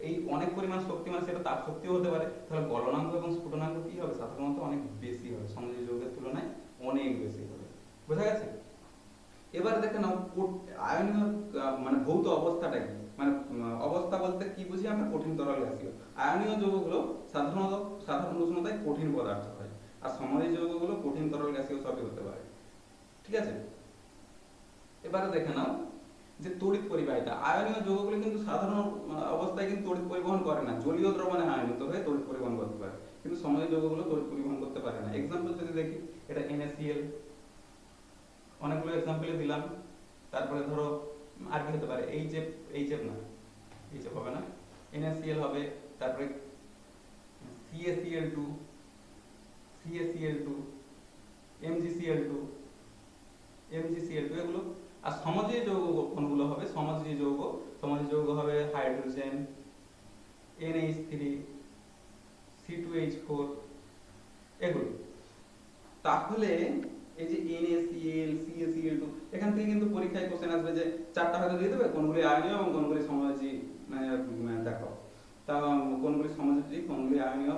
এই অনেক পরিমাণ শক্তি মানে সেটা তাপ শক্তিও হতে পারে। তাহলে গলনাঙ্ক এবং স্ফুটনাঙ্ক কি হবে? সাধারণত অনেক বেশি হবে, সমযোজী যৌগের তুলনায় অনেক বেশি হবে। বোঝা গেছে? এবার দেখে নাও আয়নীয় মানে ভৌত অবস্থাটা কি, মানে অবস্থা বলতে কি বুঝি আমরা? কঠিন, তরল, গ্যাসীয়। আয়নীয় যৌগগুলো সাধারণ উষ্ণতায় কঠিন পদার্থ হয়, আর সমযোজী যৌগগুলো কঠিন, তরল, গ্যাসীয় সবই হতে পারে। ঠিক আছে, এবারে দেখে নাও যে তড়িৎ পরিবাহিতা। আয়নীয় যৌগগুলো কিন্তু সাধারণ অবস্থায় কিন্তু তড়িৎ পরিবহন করে না, জলীয় দ্রবণে আয়নিত হয়ে তড়িৎ পরিবহন করতে পারে, কিন্তু সমযোজী যৌগগুলো তড়িৎ পরিবহন করতে পারে না। এক্সাম্পল যদি দেখি, এটা NaCl, অনেকগুলো এক্সাম্পলে দিলাম। তারপরে ধরো আর কি হতে পারে? এইচএফ না, এইচএফ হবে না, NaCl হবে। তারপরে CaCl2, MgCl2, এগুলো। আর সমযোজী যৌগ কোনগুলো হবে? সমযোজী যৌগ হবে হাইড্রোজেন, NH3, C2H4, এগুলো। তাহলে এই যে NaCl, CaCl2, এখান থেকে কিন্তু পরীক্ষায় কোশ্চেন আসবে যে চারটা হয়তো দিয়ে দেবে, কোনগুলি আয়নীয় এবং কোনগুলি সমযোজী দেখো। তা কোনগুলি সমযোজী, কোনগুলি আয়নীয়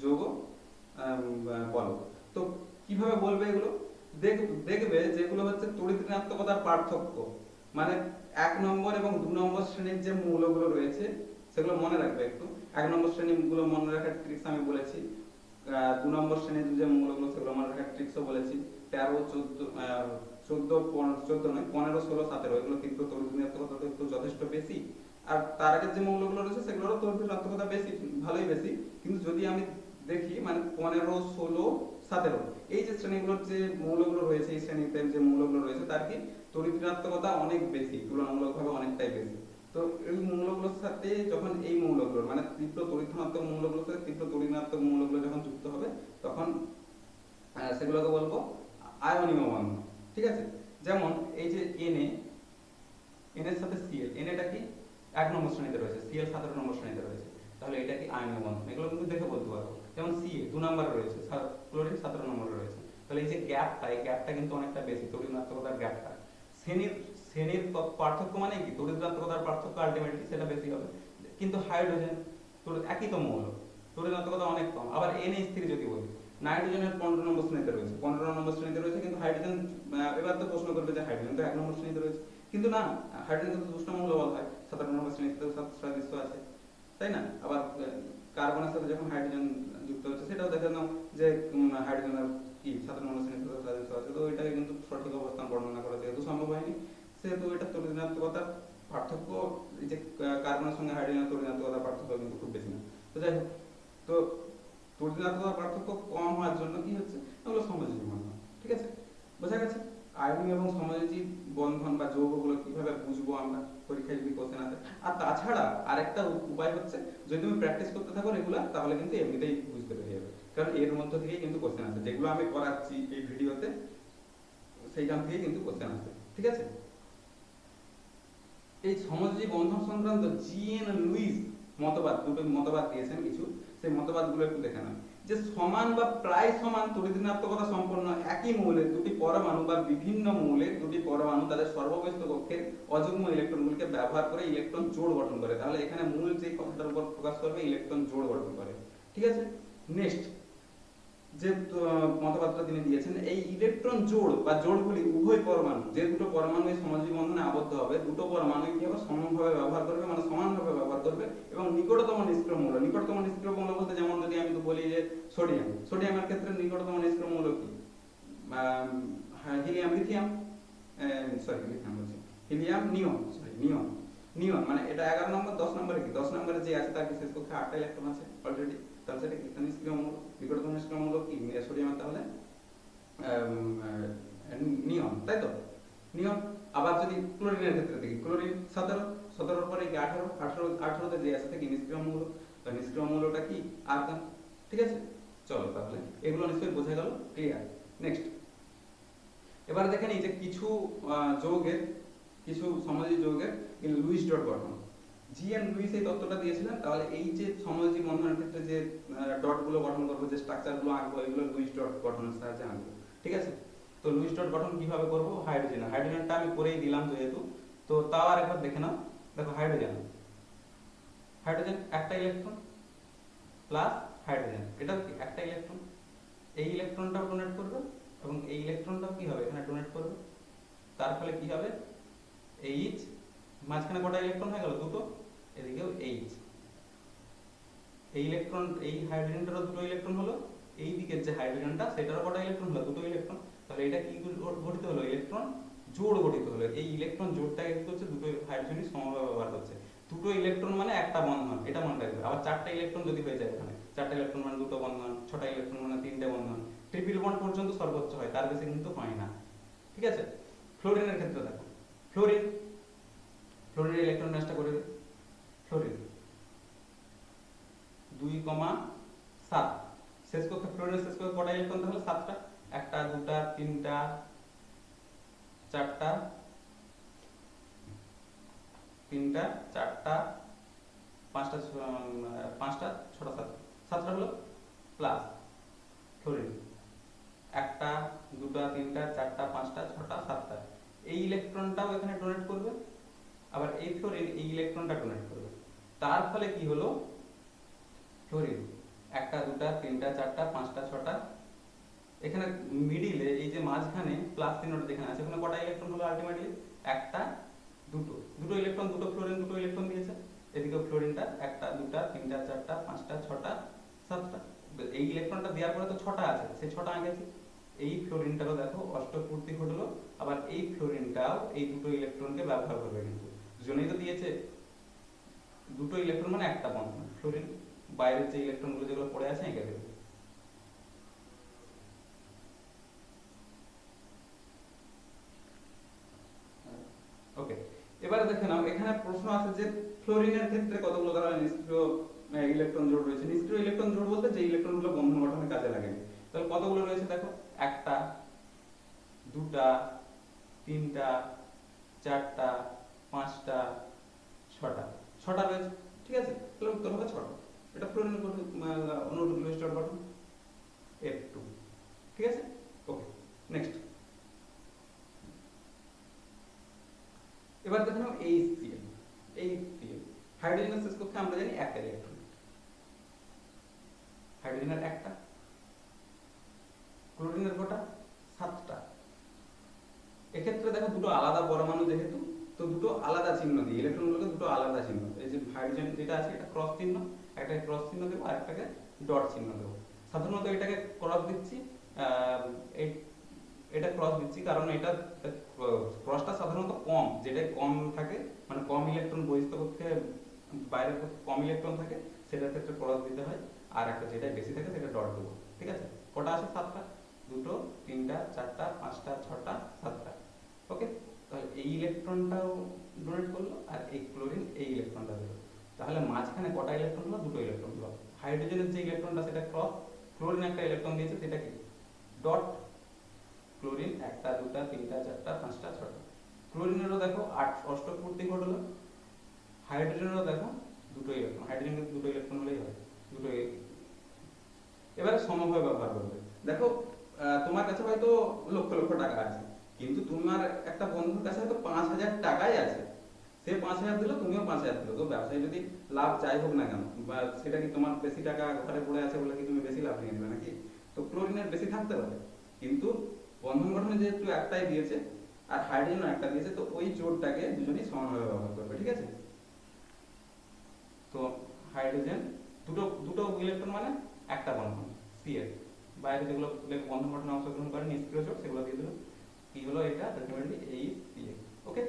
যৌগ বলো। তো কিভাবে বলবে এগুলো? দেখবে যেগুলো হচ্ছে তড়িৎ ঋণাত্মকতার পার্থক্য, মানে 1 নম্বর এবং 2 নম্বর শ্রেণীর যে মৌলগুলো রয়েছে সেগুলো মনে রাখবে একটু। 1 নম্বর শ্রেণীগুলো মনে রাখার ট্রিক্স আমি বলেছি, 2 নম্বর শ্রেণীর যে মৌলগুলো সেগুলো মনে রাখার ট্রিক্সও বলেছি। 13, 14 নয়, 15, 16, 17 এগুলো কিন্তু তড়িৎ ঋণাত্মকতা একটু যথেষ্ট বেশি। আর তার আগের যে মৌলগুলো রয়েছে সেগুলোরও তড়িৎ ঋণাত্মকতা বেশি, ভালোই বেশি। কিন্তু যদি আমি দেখি মানে 15, 16, 17 এই যে শ্রেণীগুলোর যে মৌলগুলো রয়েছে, এই শ্রেণীতে যে মৌলগুলো রয়েছে তার কি তড়িৎ ঋণাত্মকতা অনেক বেশি, তুলনামূলকভাবে অনেকটাই বেশি। তো এই মৌলগুলোর সাথে যখন এই মৌলগুলোর মানে তীব্র তড়িৎ ধনাত্মক মৌলগুলোর সাথে তীব্র তড়িৎ ঋণাত্মক মৌলগুলো যখন যুক্ত হবে তখন সেগুলোকে বলবো আয়নীয় বন্ধন। ঠিক আছে, যেমন এই যে Na, এর সাথে Cl, Naটা কি 1 নম্বর শ্রেণীতে রয়েছে, Cl 17 নম্বর শ্রেণীতে রয়েছে, তাহলে এটা কি আয়নীয় বন্ধন। এগুলো কিন্তু দেখে বলতে পারবো। যেমন Ca 2 নম্বরে রয়েছে, ক্লোরিন 17 নম্বরে রয়েছে, তাহলে এই যে গ্যাপটা, এই গ্যাপটা কিন্তু অনেকটা বেশি, তড়িৎ ঋণাত্মকতার গ্যাপটা। শ্রেণীর পার্থক্য মানে কি, তড়িৎ ঋণাত্মকতার পার্থক্য আলটিমেটলি সেটা বেশি হবে। কিন্তু হাইড্রোজেন একই তো মৌল, তড়িৎ ঋণাত্মকতা অনেক কম। আবার NH3 যদি বলি, নাইট্রোজেনের 15 নম্বর শ্রেণীতে রয়েছে, 15 নম্বর শ্রেণীতে রয়েছে, কিন্তু হাইড্রোজেন, এবার তো প্রশ্ন করবে যে হাইড্রোজেন তো 1 নম্বর শ্রেণীতে রয়েছে, কিন্তু না, হাইড্রোজেন তো দুষ্ট মৌল বলা হয়, 17 নম্বর শ্রেণীতেও সাদৃশ্য আছে, তাই না? আবার কার্বনের সাথে যখন হাইড্রোজেন যুক্ত হচ্ছে সেটাও দেখে নাও যে হাইড্রোজেনের কি 17 নম্বর শ্রেণীতে সাদৃশ্য আছে। তো এটাকে কিন্তু সঠিক অবস্থান বর্ণনা করা যেহেতু সম্ভব হয়নি, সেহেতু এটা তড়িৎ ঋণাত্মকতার পার্থক্য, এই যে কার্বনের সঙ্গে হাইড্রোজেনের তড়িৎ ঋণাত্মকতার পার্থক্য কিন্তু খুব বেশি না। তো যাই হোক, তো তড়িৎ ঋণাত্মকতার পার্থক্য কম হওয়ার জন্য কি হচ্ছে, এগুলো সমযোজী বন্ধন। ঠিক আছে, বোঝা গেছে? আয়নীয় এবং সমযোজী বন্ধন বা যৌগগুলো কিভাবে বুঝবো আমরা, পরীক্ষায় যদি কোশ্চেন আসে। আর তাছাড়া আরেকটা উপায় হচ্ছে, যদি তুমি প্র্যাকটিস করতে থাকো রেগুলার, তাহলে কিন্তু এমনিতেই বুঝতে পেরে যাবে, কারণ এর মধ্য থেকেই কিন্তু কোশ্চেন আসে, যেগুলো আমি করাচ্ছি এই ভিডিওতে সেইখান থেকেই কিন্তু কোশ্চেন আসে। ঠিক আছে, এই সমযোজী বন্ধন সংক্রান্ত GN লুইস মতবাদ, দুটো মতবাদ দিয়েছেন কিছু, সেই মতবাদগুলো একটু দেখে নাও। যে সমান বা প্রায় সমান তড়িৎ ঋণাত্মকতা সম্পন্ন একই মৌলের দুটি পরমাণু বা বিভিন্ন মৌলের দুটি পরমাণু তাদের সর্বব্যস্ত কক্ষের অযুগ্ম ইলেকট্রনগুলিকে ব্যবহার করে ইলেকট্রন জোড় গঠন করে। তাহলে এখানে মূল যে কথাটার উপর ফোকাস করবে, ইলেকট্রন জোড় গঠন করে। ঠিক আছে, নেক্সট যে মতবাদটা তিনি দিয়েছেন, এই ইলেকট্রন জোড় বা জোড়গুলি উভয় পরমাণু, যে দুটো পরমাণু এই সমযোজী বন্ধনে আবদ্ধ হবে, দুটো পরমাণু কি হবে, সমানভাবে ব্যবহার করবে, মানে সমানভাবে ব্যবহার করবে। এবং নিকটতম নিষ্ক্রিয় মৌল, নিকটতম নিষ্ক্রিয় মৌল বলতে যেমন যদি আমি তো বলি যে সোডিয়ামের ক্ষেত্রে নিকটতম নিষ্ক্রিয় মৌল কি, হিলিয়াম, লিথিয়াম, লিথিয়াম বলছি, হিলিয়াম, নিয়ন, নিয়ন মানে এটা 11 নম্বর, 10 নম্বরে কি 10 নম্বরে যে আছে তার কি শেষ কক্ষে 8টা ইলেকট্রন আছে অলরেডি, তাহলে সেটা কি নিষ্ক্রিয় মৌল। নিকটতম নিষ্ক্রিয় মৌল কি সোডিয়াম, তাহলে নিয়ন, তাই তো নিয়ন। আবার যদি ক্লোরিনের ক্ষেত্রে দেখি, ক্লোরিন 17, 17 পরে কি 18, 18 তে যে আছে কি নিষ্ক্রিয় মৌল, তো নিষ্ক্রিয় মৌলটা কি আর্গন। ঠিক আছে, চলো তাহলে এগুলো নিশ্চয়ই বোঝা গেল, ক্লিয়ার। নেক্সট এবার দেখেন এই যে কিছু যৌগের, কিছু সমযোজী যৌগের লুইস ডট গঠন। জি এন লুইস এই তত্ত্বটা দিয়েছিলেন, তাহলে এই যে সমযোজী বন্ধনের ক্ষেত্রে যে ডট গুলো গঠন করবো, যে স্ট্রাকচার গুলো আঁকবো, এগুলো লুইস ডট গঠনের সাহায্যে আঁকবো। ঠিক আছে, তো লুইস ডট গঠন কিভাবে করবো, হাইড্রোজেন, হাইড্রোজেনটা আমি করেই দিলাম যেহেতু, তো তাও আরেকবার দেখে নাও। দেখো হাইড্রোজেন, হাইড্রোজেন একটা ইলেকট্রন প্লাস হাইড্রোজেন, এটাও কি একটা ইলেকট্রন, এই ইলেকট্রনটাও ডোনেট করবে এবং এই ইলেকট্রনটাও কি হবে এখানে ডোনেট করবে। তার ফলে কি হবে, এইচ, মাঝখানে কটা ইলেকট্রন হয়ে গেল, দুটো, এদিকেও এইচ, এই ইলেকট্রন, এই হাইড্রোজেনটারও দুটো ইলেকট্রন হলো, এই দিকের যে হাইড্রোজেনটা সেটারও কটা ইলেকট্রন হলো, দুটো ইলেকট্রন। তাহলে এটা কি গঠিত হলো, ইলেকট্রন জোড় গঠিত হলো। এই ইলেকট্রন জোড়টাকে কি করছে, দুটো হাইড্রোজেনই সমভাবে ব্যবহার করছে। দুটো ইলেকট্রন মানে একটা বন্ধন, এটা মনে রাখবে। আবার চারটা ইলেকট্রন যদি হয়ে যায় এখানে, চারটা ইলেকট্রন মানে দুটো বন্ধন, ছটা ইলেকট্রন মানে তিনটে বন্ধন, ট্রিপল বন্ড পর্যন্ত সর্বোচ্চ হয়, তার বেশি কিন্তু হয় না। ঠিক আছে, ফ্লোরিনের ক্ষেত্রে দেখো, ফ্লোরিন, ফ্লোরিনের ইলেকট্রন বিন্যাসটা করে দিই। ফ্লোরিন 2,7, শেষ কক্ষে ফ্লোরিনের শেষ কক্ষে কটা ইলেকট্রন, তাহলে 7টা, একটা, দুটা, তিনটা, চারটা, তিনটা, চারটা, পাঁচটা, পাঁচটা, ছটা, 7টা হলো প্লাস ফ্লোরিন, একটা, দুটা, তিনটা, চারটা, পাঁচটা, ছটা, 7টা, এই ইলেকট্রনটাও এখানে ডোনেট করবে, আবার এই ফ্লোরিন এই ইলেকট্রনটা ডোনেট করবে। তার ফলে কি হলো, ফ্লোরিন একটা, দুটা, তিনটা, চারটা, পাঁচটা, ছটা, এখানে মিডিলে এই যে মাঝখানে প্লাস চিহ্নটা যেখানে আছে ওখানে কটা ইলেকট্রন হলো আলটিমেটলি, একটা, দুটো, দুটো ইলেকট্রন, দুটো ফ্লোরিন দুটো ইলেকট্রন দিয়েছে। এদিকে ফ্লোরিনটা একটা, দুটা, তিনটা, চারটা, পাঁচটা, ছটা, 7টা, এই ইলেকট্রনটা দেওয়ার পরে তো 6টা আছে, সেই 6টা আঁকেছি। এই ফ্লোরিনটারও দেখো অষ্টপূর্তি ঘটলো, আবার এই ফ্লোরিনটাও এই দুটো ইলেকট্রনকে ব্যবহার করবে, কিন্তু দুজনেই তো দিয়েছে দুটো ইলেকট্রন মানে একটা বন্ধন, ফ্লোরিন বাইরের যে ইলেকট্রনগুলো যেগুলো পড়ে আছে এঁকে দেবে। ওকে, এবারে দেখে নাও এখানে প্রশ্ন আছে যে ফ্লোরিনের ক্ষেত্রে কতগুলো ধরনের নিষ্ক্রিয় ইলেকট্রন জোড় রয়েছে। নিষ্ক্রিয় ইলেকট্রন জোড় বলতে যে ইলেকট্রনগুলো বন্ধন গঠনে কাজে লাগে। তাহলে কতগুলো রয়েছে দেখো, একটা, দুটা, তিনটা, চারটা, পাঁচটা, ছটা, 6টা রয়েছে। ঠিক আছে, তাহলে উত্তর হবে 6টা। এটা ফ্লোরিনের অনুরূপ লুইস ডট গঠন F2। ঠিক আছে, ওকে, নেক্সট এবার দেখে নাও HCl। HCl হাইড্রোজেনের শেষ কক্ষে আমরা জানি একটা ইলেকট্রন, হাইড্রোজেনের একটা, ক্লোরিনের কটা, 7টা। এক্ষেত্রে দেখো দুটো আলাদা পরমাণু যেহেতু, তো দুটো আলাদা চিহ্ন দিই, ইলেকট্রনগুলোকে দুটো আলাদা চিহ্ন, এই যে হাইড্রোজেন যেটা আছে এটা ক্রস চিহ্ন, একটাকে ক্রস চিহ্ন দেবো আর একটাকে ডট চিহ্ন দেবো। সাধারণত এটাকে ক্রস দিচ্ছি, এটা ক্রস দিচ্ছি কারণ এটা ক্রসটা সাধারণত কম, যেটা কম থাকে মানে কম ইলেকট্রন বহিস্থ কক্ষে বাইরের কম ইলেকট্রন থাকে সেটার ক্ষেত্রে ক্রস দিতে হয়, আর একটা যেটা বেশি থাকে সেটা ডট দেবো। ঠিক আছে, কটা আছে, 7টা, দুটো, তিনটা, চারটা, পাঁচটা, ছটা, 7টা। ওকে, তাহলে এই ইলেকট্রনটাও ডোনেট করলো আর এই ক্লোরিন এই ইলেকট্রনটা দিল, তাহলে মাঝখানে কটা ইলেকট্রন হলো, দুটো ইলেকট্রন হলো। হাইড্রোজেনের যে ইলেকট্রনটা সেটা ক্রস, ক্লোরিন একটা ইলেকট্রন দিয়েছে সেটা কি ডট, ক্লোরিন একটা, দুটা, তিনটা, চারটা, পাঁচটা, ছটা। ক্লোরিনেরও দেখো অষ্টপূর্তি ঘটলো, হাইড্রোজেনেরও দেখো দুটো ইলেকট্রন, হাইড্রোজেনের দুটো ইলেকট্রন হলেই হয়, দুটো। এবারে সমভাবে ব্যবহার করবে। দেখো তোমার কাছে হয়তো লক্ষ লক্ষ টাকা আছে, কিন্তু তোমার একটা বন্ধুর কাছে হয়তো 5,000 টাকাই আছে, সে 5,000 দিল, তুমিও 5,000 দিল। তো ব্যবসায় যদি লাভ যাই হোক না কেন, বা সেটা কি তোমার বেশি টাকা ঘরে পড়ে আছে বলে কি তুমি বেশি লাভ নিয়ে নেবে নাকি? তো ক্লোরিনের বেশি থাকতে পারে, কিন্তু বন্ধন গঠনে যেহেতু একটাই দিয়েছে আর হাইড্রোজেনও একটা দিয়েছে, তো ওই জোড়টাকে দুজনেই সমানভাবে ব্যবহার করবে। ঠিক আছে, তো হাইড্রোজেন দুটো দুটো ইলেকট্রন মানে একটা বন্ধন, Cl, বাইরে যেগুলো বন্ধন গঠনে অংশগ্রহণ করে নিষ্ক্রিয় জোড় সেগুলো দিয়ে দিল, কি হলো এটা আলটিমেটলি HCl। ওকে,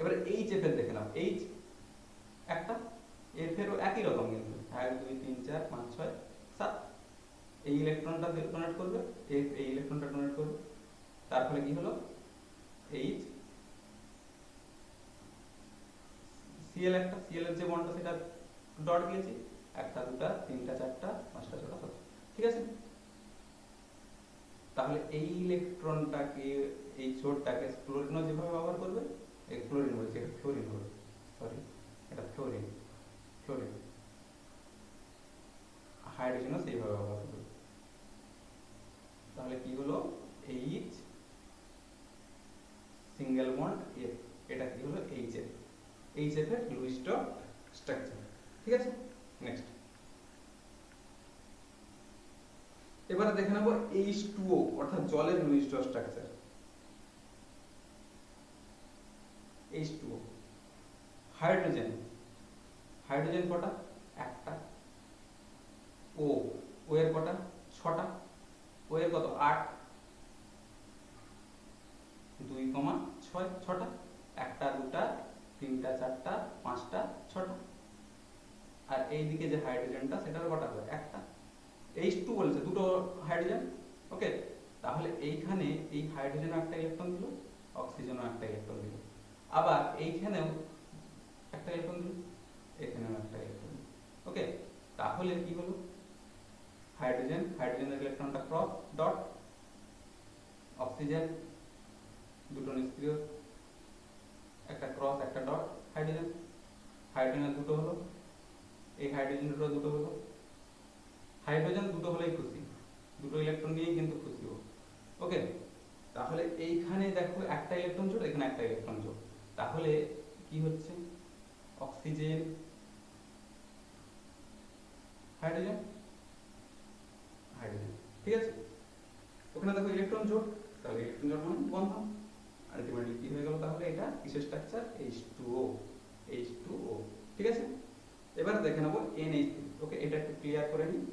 এবারে এইচএফ এর দেখে নাও, এইচ একটা, এফ এরও একই রকম কিন্তু 1 2 3 4 5 6 7, এই ইলেকট্রনটা ডোনেট করবে, এফ এই ইলেকট্রনটা ডোনেট করবে, তার ফলে কি হলো এইচ, সিএল একটা, সিএল এর যে বন্ডটা সেটা ডট দিয়েছি, একটা দুটা তিনটা চারটা পাঁচটা ছটা সাতটা, ঠিক আছে। তাহলে এই ইলেকট্রনটাকে, এই জোড়টাকে ক্লোরিনও যেভাবে ব্যবহার করবে, এই ক্লোরিন বলছি, এটা ফ্লোরিন হবে, সরি এটা ফ্লোরিন, ফ্লোরিন হাইড্রোজেনও সেইভাবে ব্যবহার করবে। তাহলে কি হলো এইচ সিঙ্গেল বন্ড এফ, এটা কি হলো এইচএফ, এইচএফ এর লুইস ডট স্ট্রাকচার, ঠিক আছে। নেক্সট এবারে দেখে নেব H2O অর্থাৎ জলের Luis dot structure. H2O hydrogen, hydrogen কটা, একটা, ও, ও এর কটা, ছটা, ও এর কত 8, 2, 6, ছটা, একটা দুটা তিনটা চারটা পাঁচটা ছটা, আর এইদিকে যে হাইড্রোজেনটা সেটার কটা হবে, একটা। H2 বলছে দুটো হাইড্রোজেন, ওকে। তাহলে এইখানে এই হাইড্রোজেনও একটা ইলেকট্রন দিল, অক্সিজেনও একটা ইলেকট্রন দিল, আবার এইখানেও একটা ইলেকট্রন দিল, এখানেও একটা ইলেকট্রন দিল, ওকে। তাহলে কি হলো হাইড্রোজেন, হাইড্রোজেনের ইলেকট্রনটা ক্রস ডট, অক্সিজেন দুটো নিষ্ক্রিয়, একটা ক্রস একটা ডট, হাইড্রোজেন, হাইড্রোজেনের দুটো হলো, এই হাইড্রোজেনের দুটো হলো, হাইড্রোজেন দুটো হলেই খুশি, দুটো ইলেকট্রন নিয়েই কিন্তু খুশি ও, ওকে। তাহলে এইখানে দেখো একটা ইলেকট্রন জোড়, এখানে একটা ইলেকট্রন জোড়, তাহলে কি হচ্ছে অক্সিজেন হাইড্রোজেন হাইড্রোজেন, ঠিক আছে। ওখানে দেখো ইলেকট্রন জোড়, তাহলে ইলেকট্রন জোড় মানে বন্ধন, আলটিমেটলি কি হয়ে গেল তাহলে এটা কিসের স্ট্রাকচার, H2O, H2O, ঠিক আছে। এবার দেখে নেব NH3, ওকে। এটা একটু ক্লিয়ার করে নিই,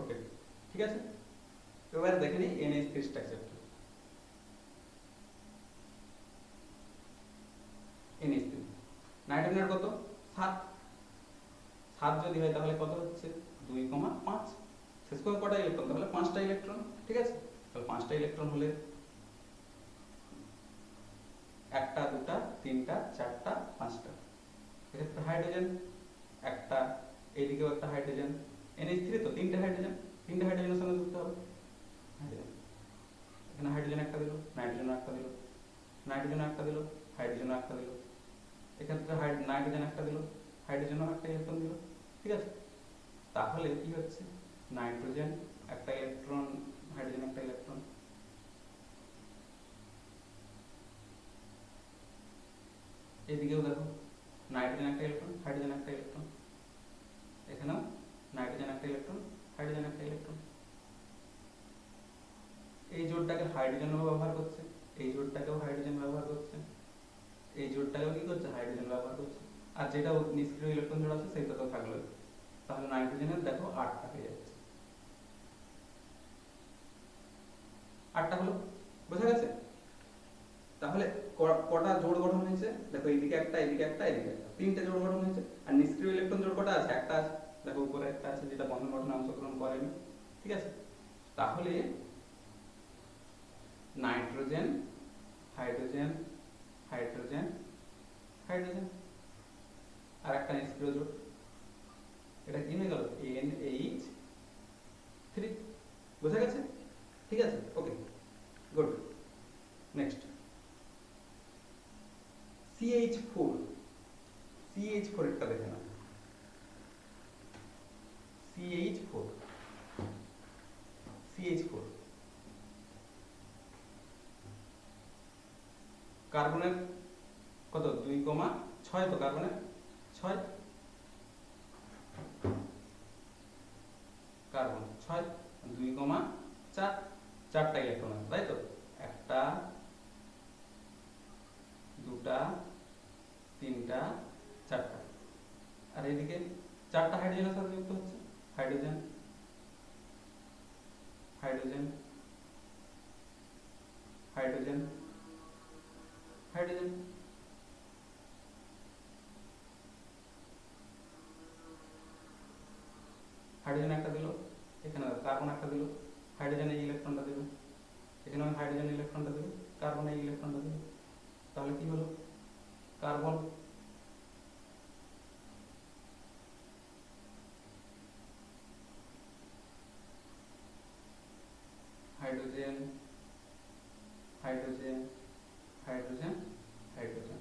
ওকে, ঠিক আছে। এবার দেখে নিই NH3 স্ট্রাকচারটা। NH3 নাইট্রোজেনের কত 7, 7 যদি হয় তাহলে কত হচ্ছে 2, 5, শেষ করে কটা ইলেকট্রন, তাহলে 5টা ইলেকট্রন, ঠিক আছে। তাহলে 5টা ইলেকট্রন হলে একটা দুটা তিনটা চারটা পাঁচটা, এক্ষেত্রে হাইড্রোজেন একটা, এইদিকেও একটা হাইড্রোজেন, NH3 তো তিনটা হাইড্রোজেন, তিনটা হাইড্রোজেনের সঙ্গে যুক্ত হবে হাইড্রোজেন, এখানে হাইড্রোজেন একটা দিল, নাইট্রোজেন একটা দিল, নাইট্রোজেন একটা দিল, হাইড্রোজেন একটা দিল, এক্ষেত্রে নাইট্রোজেন একটা দিল, হাইড্রোজেনও একটা ইলেকট্রন দিল, ঠিক আছে। তাহলে কি হচ্ছে নাইট্রোজেন একটা ইলেকট্রন, হাইড্রোজেন একটা ইলেকট্রন, এদিকেও দেখো নাইট্রোজেন একটা ইলেকট্রন, হাইড্রোজেন একটা ইলেকট্রন, এখানেও নাইট্রোজেন একটা ইলেকট্রন, হাইড্রোজেন একটা ইলেকট্রন। এই জোড়টাকে হাইড্রোজেনও ব্যবহার করছে, এই জোড়টাকেও হাইড্রোজেন ব্যবহার করছে, এই জোড়টাকেও কি করছে হাইড্রোজেন ব্যবহার করছে, আর যেটা নিষ্ক্রিয় ইলেকট্রন জোড় আছে সেটা তো থাকলো। তাহলে নাইট্রোজেনের দেখো 8টা হয়ে যাচ্ছে, 8টা হলো, বোঝা গেছে। তাহলে কটা জোড় গঠন হয়েছে দেখো, এইদিকে একটা এদিকে একটা এদিকে একটা, তিনটে জোড় গঠন হয়েছে। আর নিষ্ক্রিয় ইলেকট্রন জোড় কটা আছে, একটা আছে, দেখো উপরে একটা আছে যেটা বন্ধন গঠনে অংশগ্রহণ করেনি, ঠিক আছে। তাহলে নাইট্রোজেন হাইড্রোজেন হাইড্রোজেন হাইড্রোজেন, আর একটা নিষ্ক্রিয় জোড়, এটা কি হয়ে গেল NH3, বোঝা গেছে, ঠিক আছে, ওকে, গুড। নেক্সট CH4, CH4 একটা দেখে না, CH4, CH4 কার্বনের কত 2, 6 তো কার্বনের, 6, কার্বন 6, 2, 4, চারটা ইলেকট্রন আছে তাই তো, একটা, দুটা, তিনটা, চারটা। আর এদিকে চারটা হাইড্রোজেনের সাথে যুক্ত হচ্ছে, hydrogen, hydrogen, hydrogen, hydrogen. Hydrogen একটা দিল, এখানে কার্বন একটা দিল, হাইড্রোজেন এই ইলেকট্রনটা দেবে, এখানে হাইড্রোজেন ইলেকট্রনটা দেবে, কার্বন এই ইলেকট্রনটা দেবে। তাহলে কি হলো, carbon, hydrogen, hydrogen, hydrogen, hydrogen.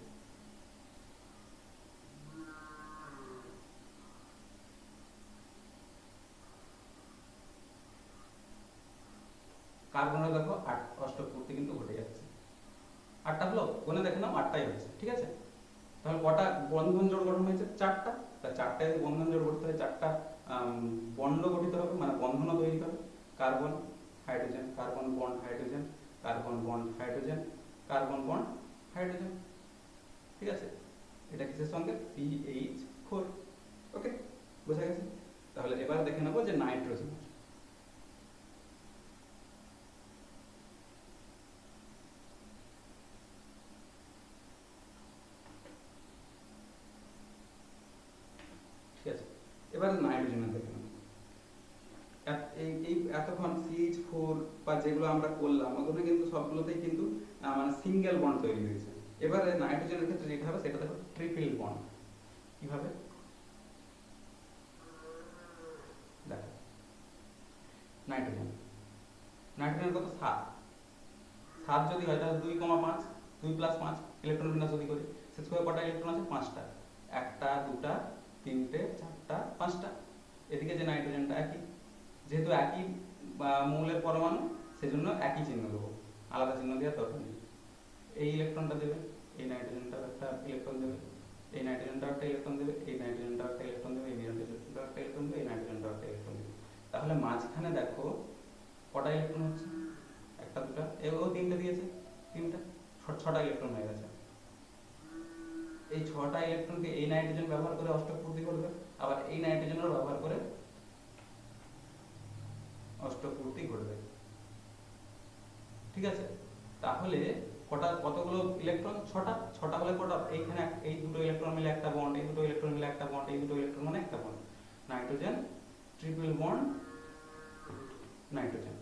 কার্বনের দেখো অষ্টক পূর্তি কিন্তু ঘটে যাচ্ছে। 8টা হলো, কোনে দেখে নাও 8টাই হচ্ছে, ঠিক আছে। তাহলে কটা বন্ধন জোড় গঠন হয়েছে, 4টা। তা 4টা যদি বন্ধন জোড় গঠিত হয়, 4টা বন্ড গঠিত হবে, মানে বন্ধনও তৈরি হবে। Carbon, hydrogen, carbon bond hydrogen, carbon bond hydrogen, carbon bond hydrogen, ঠিক আছে। এটা কিসের সঙ্গে, CH4। ওকে, বোঝা গেছে। তাহলে এবার দেখে নেবো যে নাইট্রোজেন। ঠিক আছে, এবার নাইট্রোজেনের দেখে নেব। এই এতক্ষণ CH4 বা যেগুলো আমরা করলাম ওগুলো কিন্তু সবগুলোতেই কিন্তু মানে সিঙ্গেল বন্ড তৈরি হয়েছে। এবারে নাইট্রোজেনের ক্ষেত্রে যেটা হবে সেটা দেখো ট্রিপল বন্ড। কিভাবে দেখো, নাইট্রোজেন, নাইট্রোজেনের কত 7, 7 যদি হয় তাহলে 2,5, 2 + 5 ইলেকট্রন বিন্যাস যদি করি, শেষ করে কটা ইলেকট্রন আছে, 5টা, একটা, দুটা, তিনটে, চারটা, 5টা। এদিকে যে নাইট্রোজেনটা একই, যেহেতু একই মৌলের পরমাণু সেজন্য একই চিহ্ন দেবো, আলাদা চিহ্ন দেওয়ার দরকার নেই। এই ইলেকট্রনটা দেবে, এই নাইট্রোজেনটা একটা ইলেকট্রন দেবে, এই নাইট্রোজেনটা একটা ইলেকট্রন দেবে, এই নাইট্রোজেনটা একটা ইলেকট্রন দেবে, এই নাইট্রোজেনটা একটা ইলেকট্রন দেবে, এই নাইট্রোজেনটা একটা ইলেকট্রন দেবে। তাহলে মাঝখানে দেখো কটা ইলেকট্রন হচ্ছে, একটা, দুটা, এও তিনটে দিয়েছে, তিনটা, 6টা ইলেকট্রন হয়ে গেছে। এই 6টা ইলেকট্রনকে এই নাইট্রোজেন ব্যবহার করে অষ্টক পূর্তি করবে, আবার এই নাইট্রোজেনও ব্যবহার করে অষ্টক পূর্তি ঘটবে, ঠিক আছে। তাহলে কতগুলো ইলেকট্রন, 6টা, 6টা হলে কটা, এইখানে এই দুটো ইলেকট্রন মিলে একটা বন্ড, এই দুটো ইলেকট্রন মিলে একটা বন্ড, এই দুটো ইলেকট্রন মানে একটা bond, nitrogen triple bond nitrogen,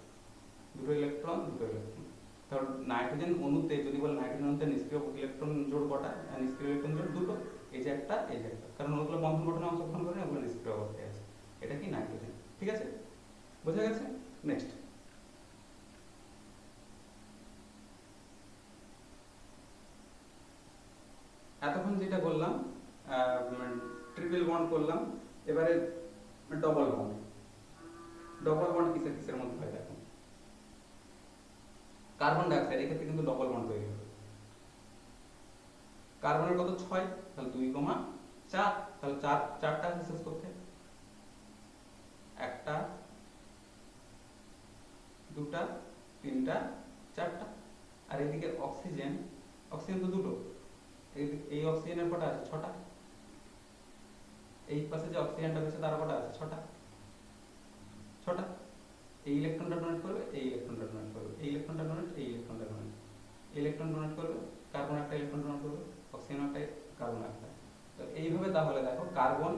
দুটো ইলেকট্রন, দুটো ইলেকট্রন। কারণ নাইট্রোজেন অণুতে যদি বলে নাইট্রোজেন অণুতে নিষ্ক্রিয় ইলেকট্রন জোড় কটা, নিষ্ক্রিয় ইলেকট্রন জোড় দুটো, এই যে একটা, এই যে একটা, কারণ ওগুলো বন্ধন গঠনে অংশগ্রহণ করে না, ওগুলো নিষ্ক্রিয় অবস্থায় আছে। এটা কি নাইট্রোজেন, ঠিক আছে, বোঝা গেছে। নেক্সট, এতক্ষণ যেটা বললাম ট্রিপল বন্ড করলাম, এবারে ডবল বন্ড। ডবল বন্ড কিসের কিসের মধ্যে হয় দেখো, কার্বন ডাই অক্সাইড, এক্ষেত্রে কিন্তু ডবল বন্ড তৈরি হবে। কার্বনের কত 6, তাহলে 2,4, তাহলে 4টা শেষ করতে, একটা, দুটা, তিনটা, চারটা। আর এদিকে অক্সিজেন, অক্সিজেন তো দুটো, এই অক্সিজেনের কটা আছে, 6টা। এই পাশে যে অক্সিজেনটা রয়েছে তার কটা আছে, 6টা, 6টা। এই ইলেকট্রনটা ডোনেট করবে, এই ইলেকট্রনটা ডোনেট করবে, এই ইলেকট্রনটা ডোনেট, এই ইলেকট্রনটা ডোনেট, ইলেকট্রন ডোনেট করবে, কার্বন একটা ইলেকট্রন ডোনেট করবে, অক্সিজেন একটা, কার্বন একটা। তো এইভাবে তাহলে দেখো কার্বন,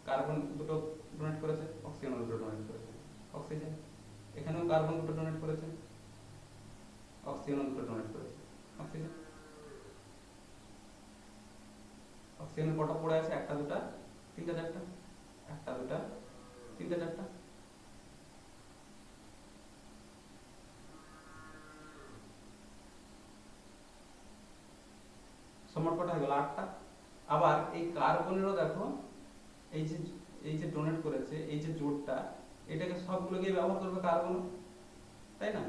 কার্বন দুটো ডোনেট করেছে, অক্সিজেন দুটো ডোনেট করেছে, অক্সিজেন এখানেও কার্বন দুটো ডোনেট করেছে, অক্সিজেন দুটো ডোনেট করেছে, অক্সিজেন, অক্সিজেন কটা পড়ে আছে, একটা, দুটা, তিনটা, চারটা, একটা, দুটা, তিনটা, চারটা। সমান কটা হয়ে গেল, 8টা। আবার এই কার্বনেরও দেখো, এই যে ডোনেট করেছে, এই যে জোড়টা, এটাকে সবগুলোকে ব্যবহার করবে কার্বন, তাই না।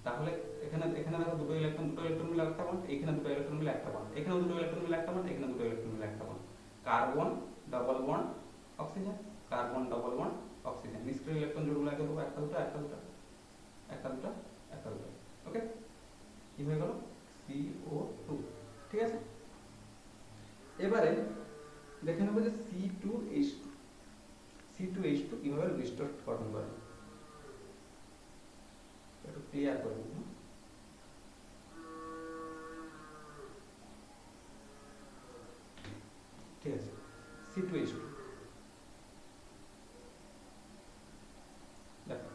তাহলে এখানে এখানে দেখো দুটো ইলেকট্রন মিলে একটা বন্ড, এখানে দুটো ইলেকট্রন মিলে একটা বন্ড, এখানেও দুটো ইলেকট্রন মিলে একটা বন্ড, এখানে দুটো ইলেকট্রন মিলে একটা bond. Carbon double bond oxygen, carbon double bond oxygen. নিষ্ক্রিয় ইলেকট্রন জোড়গুলো একে দেবো একটা দুটো একটা দুটো একটা দুটো একটা দুটো। ওকে, কি হয়ে গেল? CO2। ঠিক আছে, এবারে দেখে নেবো যে C2H2, C2H2 কিভাবে রিস্টোর গঠন করে, একটু ক্লিয়ার করে দিই। ঠিক আছে, C2H2 দেখো,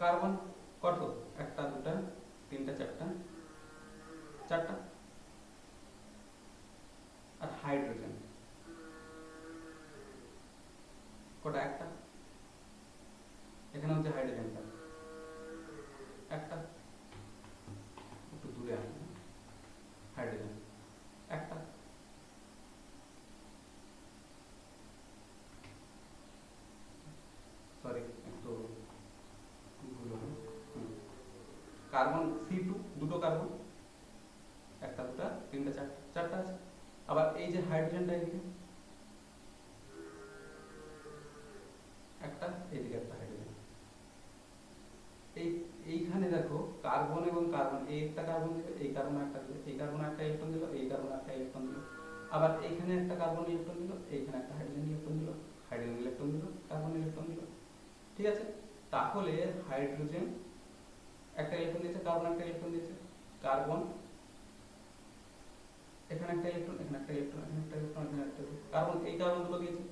কার্বন কত? একটা দুটা তিনটা চারটা, চারটা। আর হাইড্রোজেন কটা? একটা। এখানে হচ্ছে হাইড্রোজেনটা একটা, একটু দূরে আসবে, হাইড্রোজেন একটা। সরি একটু ভুল হলো। কার্বন C2 দুটো কার্বন, একটা দুটা তিনটা চারটা, চারটা আছে। আবার এই যে হাইড্রোজেনটা এদিকে একটা, এদিকে একটা হাইড্রোজেন। এই এইখানে দেখো কার্বন এবং কার্বন, এই একটা কার্বন দিল, এই কার্বন একটা দিল, এই কার্বন একটা ইলেকট্রন দিল, এই কার্বন একটা ইলেকট্রন দিল। আবার এইখানে একটা কার্বন ইলেকট্রন দিল, এইখানে একটা হাইড্রোজেন ইলেকট্রন দিল, হাইড্রোজেন ইলেকট্রন দিল, কার্বন ইলেকট্রন দিল। ঠিক আছে, তাহলে হাইড্রোজেন একটা ইলেকট্রন দিয়েছে, কার্বন একটা ইলেকট্রন দিয়েছে, কার্বন এখানে একটা ইলেকট্রন, এখানে একটা ইলেকট্রন, এখানে একটা ইলেকট্রন, এখানে একটা ইলেকট্রন। কার্বন এই কার্বন দুটো দিয়েছে,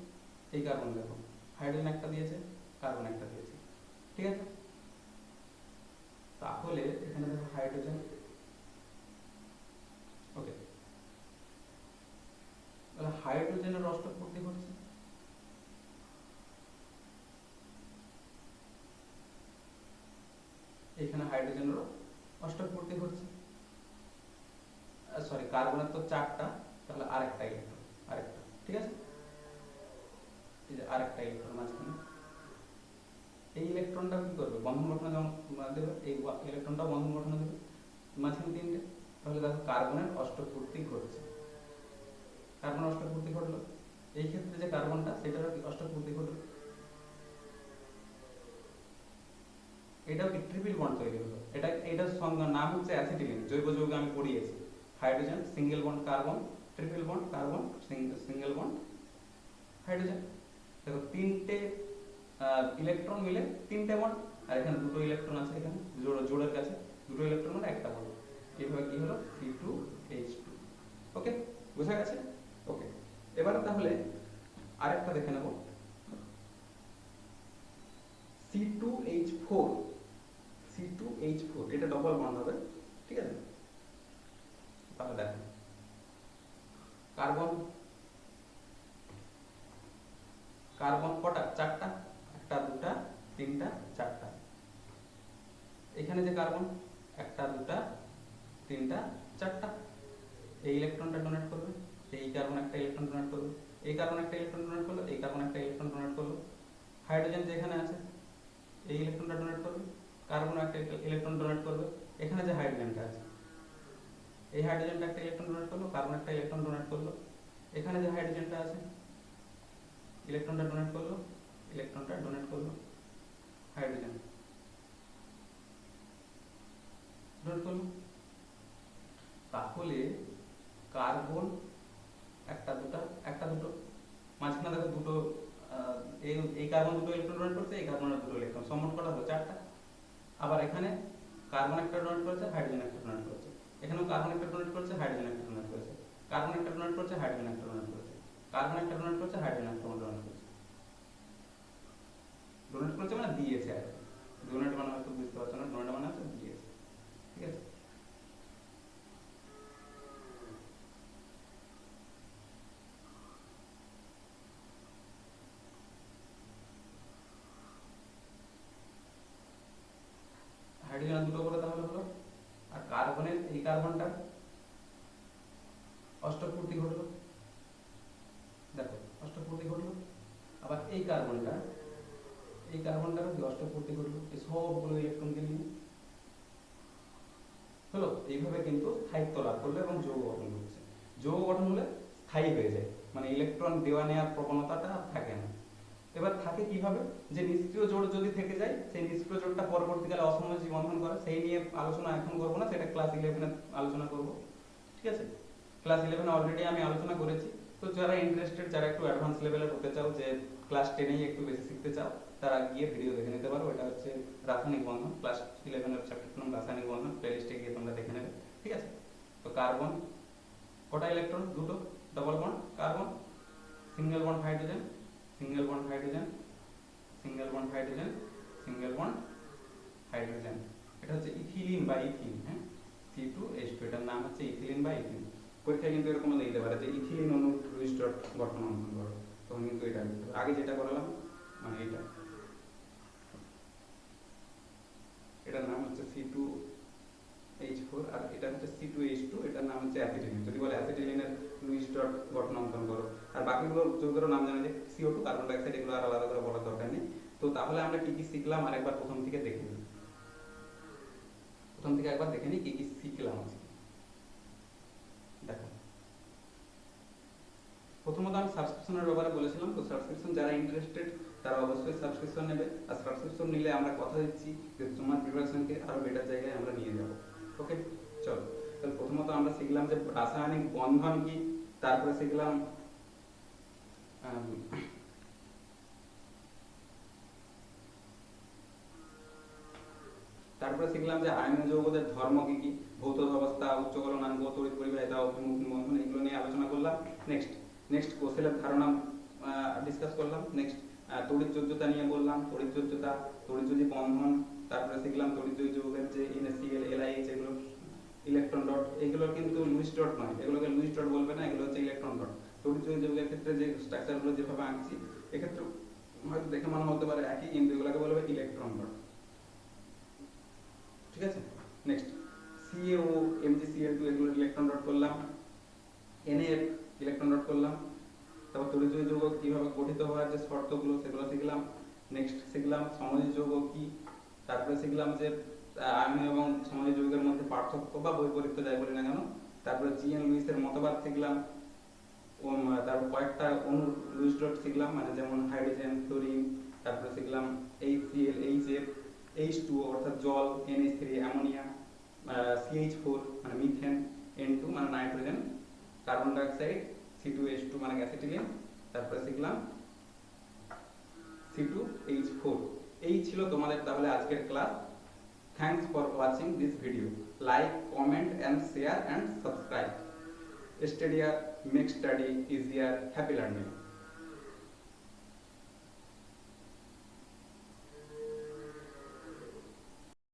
এই কার্বন দেখো হাইড্রোজেন একটা দিয়েছে, কার্বন একটা দিয়েছে। ঠিক আছে, তাহলে এখানে দেখো হাইড্রোজেন। ওকে, তাহলে হাইড্রোজেনের অষ্টক পূর্তি ঘটছে। এখানে হাইড্রোজেনেরও অষ্টক পূর্তি ঘটছে। সরি, কার্বনের তো চারটা, তাহলে আরেকটা ইলেকট্রন, আরেকটা। ঠিক আছে, এই যে আরেকটা ইলেকট্রন মাঝখানে, এই ইলেকট্রনটা কি করবে? বন্ধন গঠনে যেমন দেবে, এই ইলেকট্রনটা বন্ধন গঠনে দেবে মাঝখানে তিনটে। তাহলে দেখো কার্বনের অষ্টক পূর্তি ঘটছে, কার্বন অষ্টক পূর্তি ঘটলো। এই ক্ষেত্রে যে কার্বনটা, সেটারও কি অষ্টক পূর্তি ঘটলো। এটাও কি ট্রিপল বন্ড তৈরি হলো। এটার নাম হচ্ছে অ্যাসিটিলিন, জৈব যৌগ আমি পড়িয়েছি। Hydrogen single bond carbon, triple bond carbon single bond hydrogen. দেখো তিনটে ইলেকট্রন মিলে তিনটে বন্ড, আর এখানে দুটো ইলেকট্রন আছে, এখানে জোড়ের কাছে দুটো ইলেকট্রন মানে একটা বন্ড। এইভাবে কি হলো? C2H2। ওকে, বোঝা গেছে? ওকে, এবারে তাহলে আরেকটা দেখে নেব, C2H4। C2H4 এটা ডবল বন্ড হবে। ঠিক আছে, তাহলে দেখো কার্বন, কার্বন কটা? চারটা, একটা দুটা তিনটা চারটা। এখানে যে কার্বন, একটা দুটা তিনটা চারটা। এই ইলেকট্রনটা ডোনেট করবে, এই কার্বন একটা ইলেকট্রন ডোনেট করবে, এই কার্বন একটা ইলেকট্রন ডোনেট করলো, এই কার্বন একটা ইলেকট্রন ডোনেট করলো। হাইড্রোজেন যেখানে আছে, এই ইলেকট্রনটা ডোনেট করবে, কার্বন একটা ইলেকট্রন ডোনেট করবে। এখানে যে হাইড্রোজেনটা আছে, এই হাইড্রোজেনটা একটা ইলেকট্রন ডোনেট করলো, কার্বন একটা ইলেকট্রন ডোনেট করলো। এখানে যে হাইড্রোজেনটা আছে, ইলেকট্রনটা ডোনেট করলো, ইলেকট্রনটা ডোনেট করলো, হাইড্রোজেন ডোনেট করলো। তাহলে কার্বন একটা দুটা একটা দুটো, মাঝখানে দেখো দুটো, এই এই কার্বন দুটো ইলেকট্রন ডোনেট করছে, এই কার্বনের দুটো ইলেকট্রন, সব মোট কটা হলো চারটা। আবার এখানে কার্বন একটা ডোনেট করেছে, হাইড্রোজেন একটা ডোনেট করেছে। এখানেও কার্বন একটা ডোনেট করেছে, হাইড্রোজেন একটা ডোনেট করেছে। কার্বন একটা ডোনেট করেছে, হাইড্রোজেন একটা ডোনেট করেছে। কার্বন একটা ডোনেট করেছে, হাইড্রোজেন একটা ডোনেট করেছে। ডোনেট করেছে মানে দিয়েছে আর কি। ডোনেট মানে হয়তো বুঝতে পারছো না, ডোনেট মানে হচ্ছে দিয়েছে। ঠিক আছে, হাইড্রোজেন দুটো করে তাহলে হলো। আর কার্বনের এই কার্বনটা অষ্টক পূর্তি ঘটলো। সবগুলো ইলেকট্রনকে নিয়ে হলো। এইভাবে কিন্তু স্থায়িত্ব লাভ করলো এবং যৌগ গঠন করছে। যৌগ গঠন হলে স্থায়ী হয়ে যায়, মানে ইলেকট্রন দেওয়া নেওয়ার প্রবণতাটা আর থাকে না। এবার থাকে কিভাবে, যে নিষ্ক্রিয় জোড় যদি থেকে যায়, সেই নিষ্ক্রিয় জোড়টা পরবর্তীকালে অসমযোজী বন্ধন করে, সেই নিয়ে আলোচনা এখন করবো না, সেটা ক্লাস 11 আলোচনা করব। ঠিক আছে, ক্লাস 11 অলরেডি আমি আলোচনা করেছি। তো যারা ইন্টারেস্টেড, যারা একটু অ্যাডভান্স লেভেলে হতে চাও, যে ক্লাস 10 একটু বেশি শিখতে চাও, তারা গিয়ে ভিডিও দেখে নিতে পারো। এটা হচ্ছে রাসায়নিক বন্ধন, ক্লাস 11 চ্যাপ্টার নাম রাসায়নিক বন্ধন, প্লেলিস্টে গিয়ে তোমরা দেখে নেবে। ঠিক আছে, তো কার্বন কটা ইলেকট্রন, দুটো, double bond carbon, single bond hydrogen, single bond hydrogen, single bond hydrogen, single bond hydrogen. এটা হচ্ছে ইথিলিন বা ইথিন। হ্যাঁ, C2H2, এটার নাম হচ্ছে ইথিলিন বা ইথিন। পরীক্ষায় কিন্তু এরকম দিতে পারে যে ইথিলিন অণু লুইস ডট গঠন অঙ্কন করো, তখন কিন্তু এটা লিখতে হবে। আগে যেটা করালাম মানে এটা, এটার নাম হচ্ছে C2H4 আর এটা হচ্ছে C2H2, এটার নাম হচ্ছে অ্যাসিটিলিন। যদি বলে অ্যাসিটিলিনের লুইস ডট গঠন অঙ্কন করো, আর বাকিগুলো যৌগের নাম জানা যায় CO2, কার্বন ডাই অক্সাইড, এগুলো আর আলাদা করে বলার দরকার নেই। তো তাহলে আমরা কি কি শিখলাম আরেকবার প্রথম থেকে দেখে নিই, প্রথম থেকে একবার দেখে নিই কি কি শিখলাম আজকে। দেখো, প্রথমত আমি সাবস্ক্রিপশনের ব্যাপারে বলেছিলাম। তো সাবস্ক্রিপশন যারা ইন্টারেস্টেড তারা অবশ্যই সাবস্ক্রিপশন নেবে, আর সাবস্ক্রিপশন নিলে আমরা কথা দিচ্ছি যে তোমার প্রিপারেশনকে আরো বেটার জায়গায় আমরা নিয়ে যাব। ওকে, চলো তাহলে প্রথমত আমরা শিখলাম যে রাসায়নিক বন্ধন কি, তারপরে শিখলাম যে আয়নীয় যৌগদের ধর্ম কি কি, ভৌত অবস্থা, উচ্চ গলনাঙ্ক, তড়িৎ পরিবাহিতা, অভিমুখী বন্ধন, এগুলো নিয়ে আলোচনা করলাম। নেক্সট কোষেলের ধারণা ডিসকাস করলাম। নেক্সট তড়িৎ যোজ্যতা নিয়ে বললাম, তড়িৎ যোজ্যতা, তড়িৎযোজী বন্ধন, তারপরে শিখলাম তড়িৎযোজী যৌগের যে NaCl, LiH, এগুলো ইলেকট্রন ডট, এগুলো কিন্তু লুইস ডট নয়, এগুলোকে লুইস ডট বলবে না, এগুলো হচ্ছে ইলেকট্রন ডট। তড়িৎযোজী যৌগের ক্ষেত্রে যে স্ট্রাকচারগুলো যেভাবে আঁকছি, এক্ষেত্রে হয়তো দেখে মনে হতে পারে একই, কিন্তু এগুলোকে বলবে ইলেকট্রন ডট। ঠিক আছে, নেক্সট CaO, MgCl2, এগুলো ইলেকট্রন ডট করলাম। NaF ইলেকট্রন ডট করলাম। তারপর তড়িৎযোজী যৌগ কিভাবে গঠিত হওয়ার যে শর্তগুলো সেগুলো শিখলাম। নেক্সট শিখলাম সমযোজী যৌগ কি, তারপরে শিখলাম যে আয়নীয় এবং সমযোজী যৌগের মধ্যে পার্থক্য বা বৈপরীত্য যাই বলি না কেন। তারপরে GN লুইসের মতবাদ শিখলাম। তারপর কয়েকটা অণু লুইস ডট শিখলাম, মানে যেমন হাইড্রোজেন, ফ্লোরিন। তারপরে শিখলাম HCl, HF, H2O অর্থাৎ জল, NH3 অ্যামোনিয়া, CH4 মানে মিথেন, N2 মানে nitrogen, carbon die oxide, C2H2 মানে অ্যাসিটিলিন। তারপরে শিখলাম C2H4। এই ছিল তোমাদের তাহলে আজকের class. Thanks for watching this video. Like, comment and share and subscribe. Study আর make study easier. Happy learning.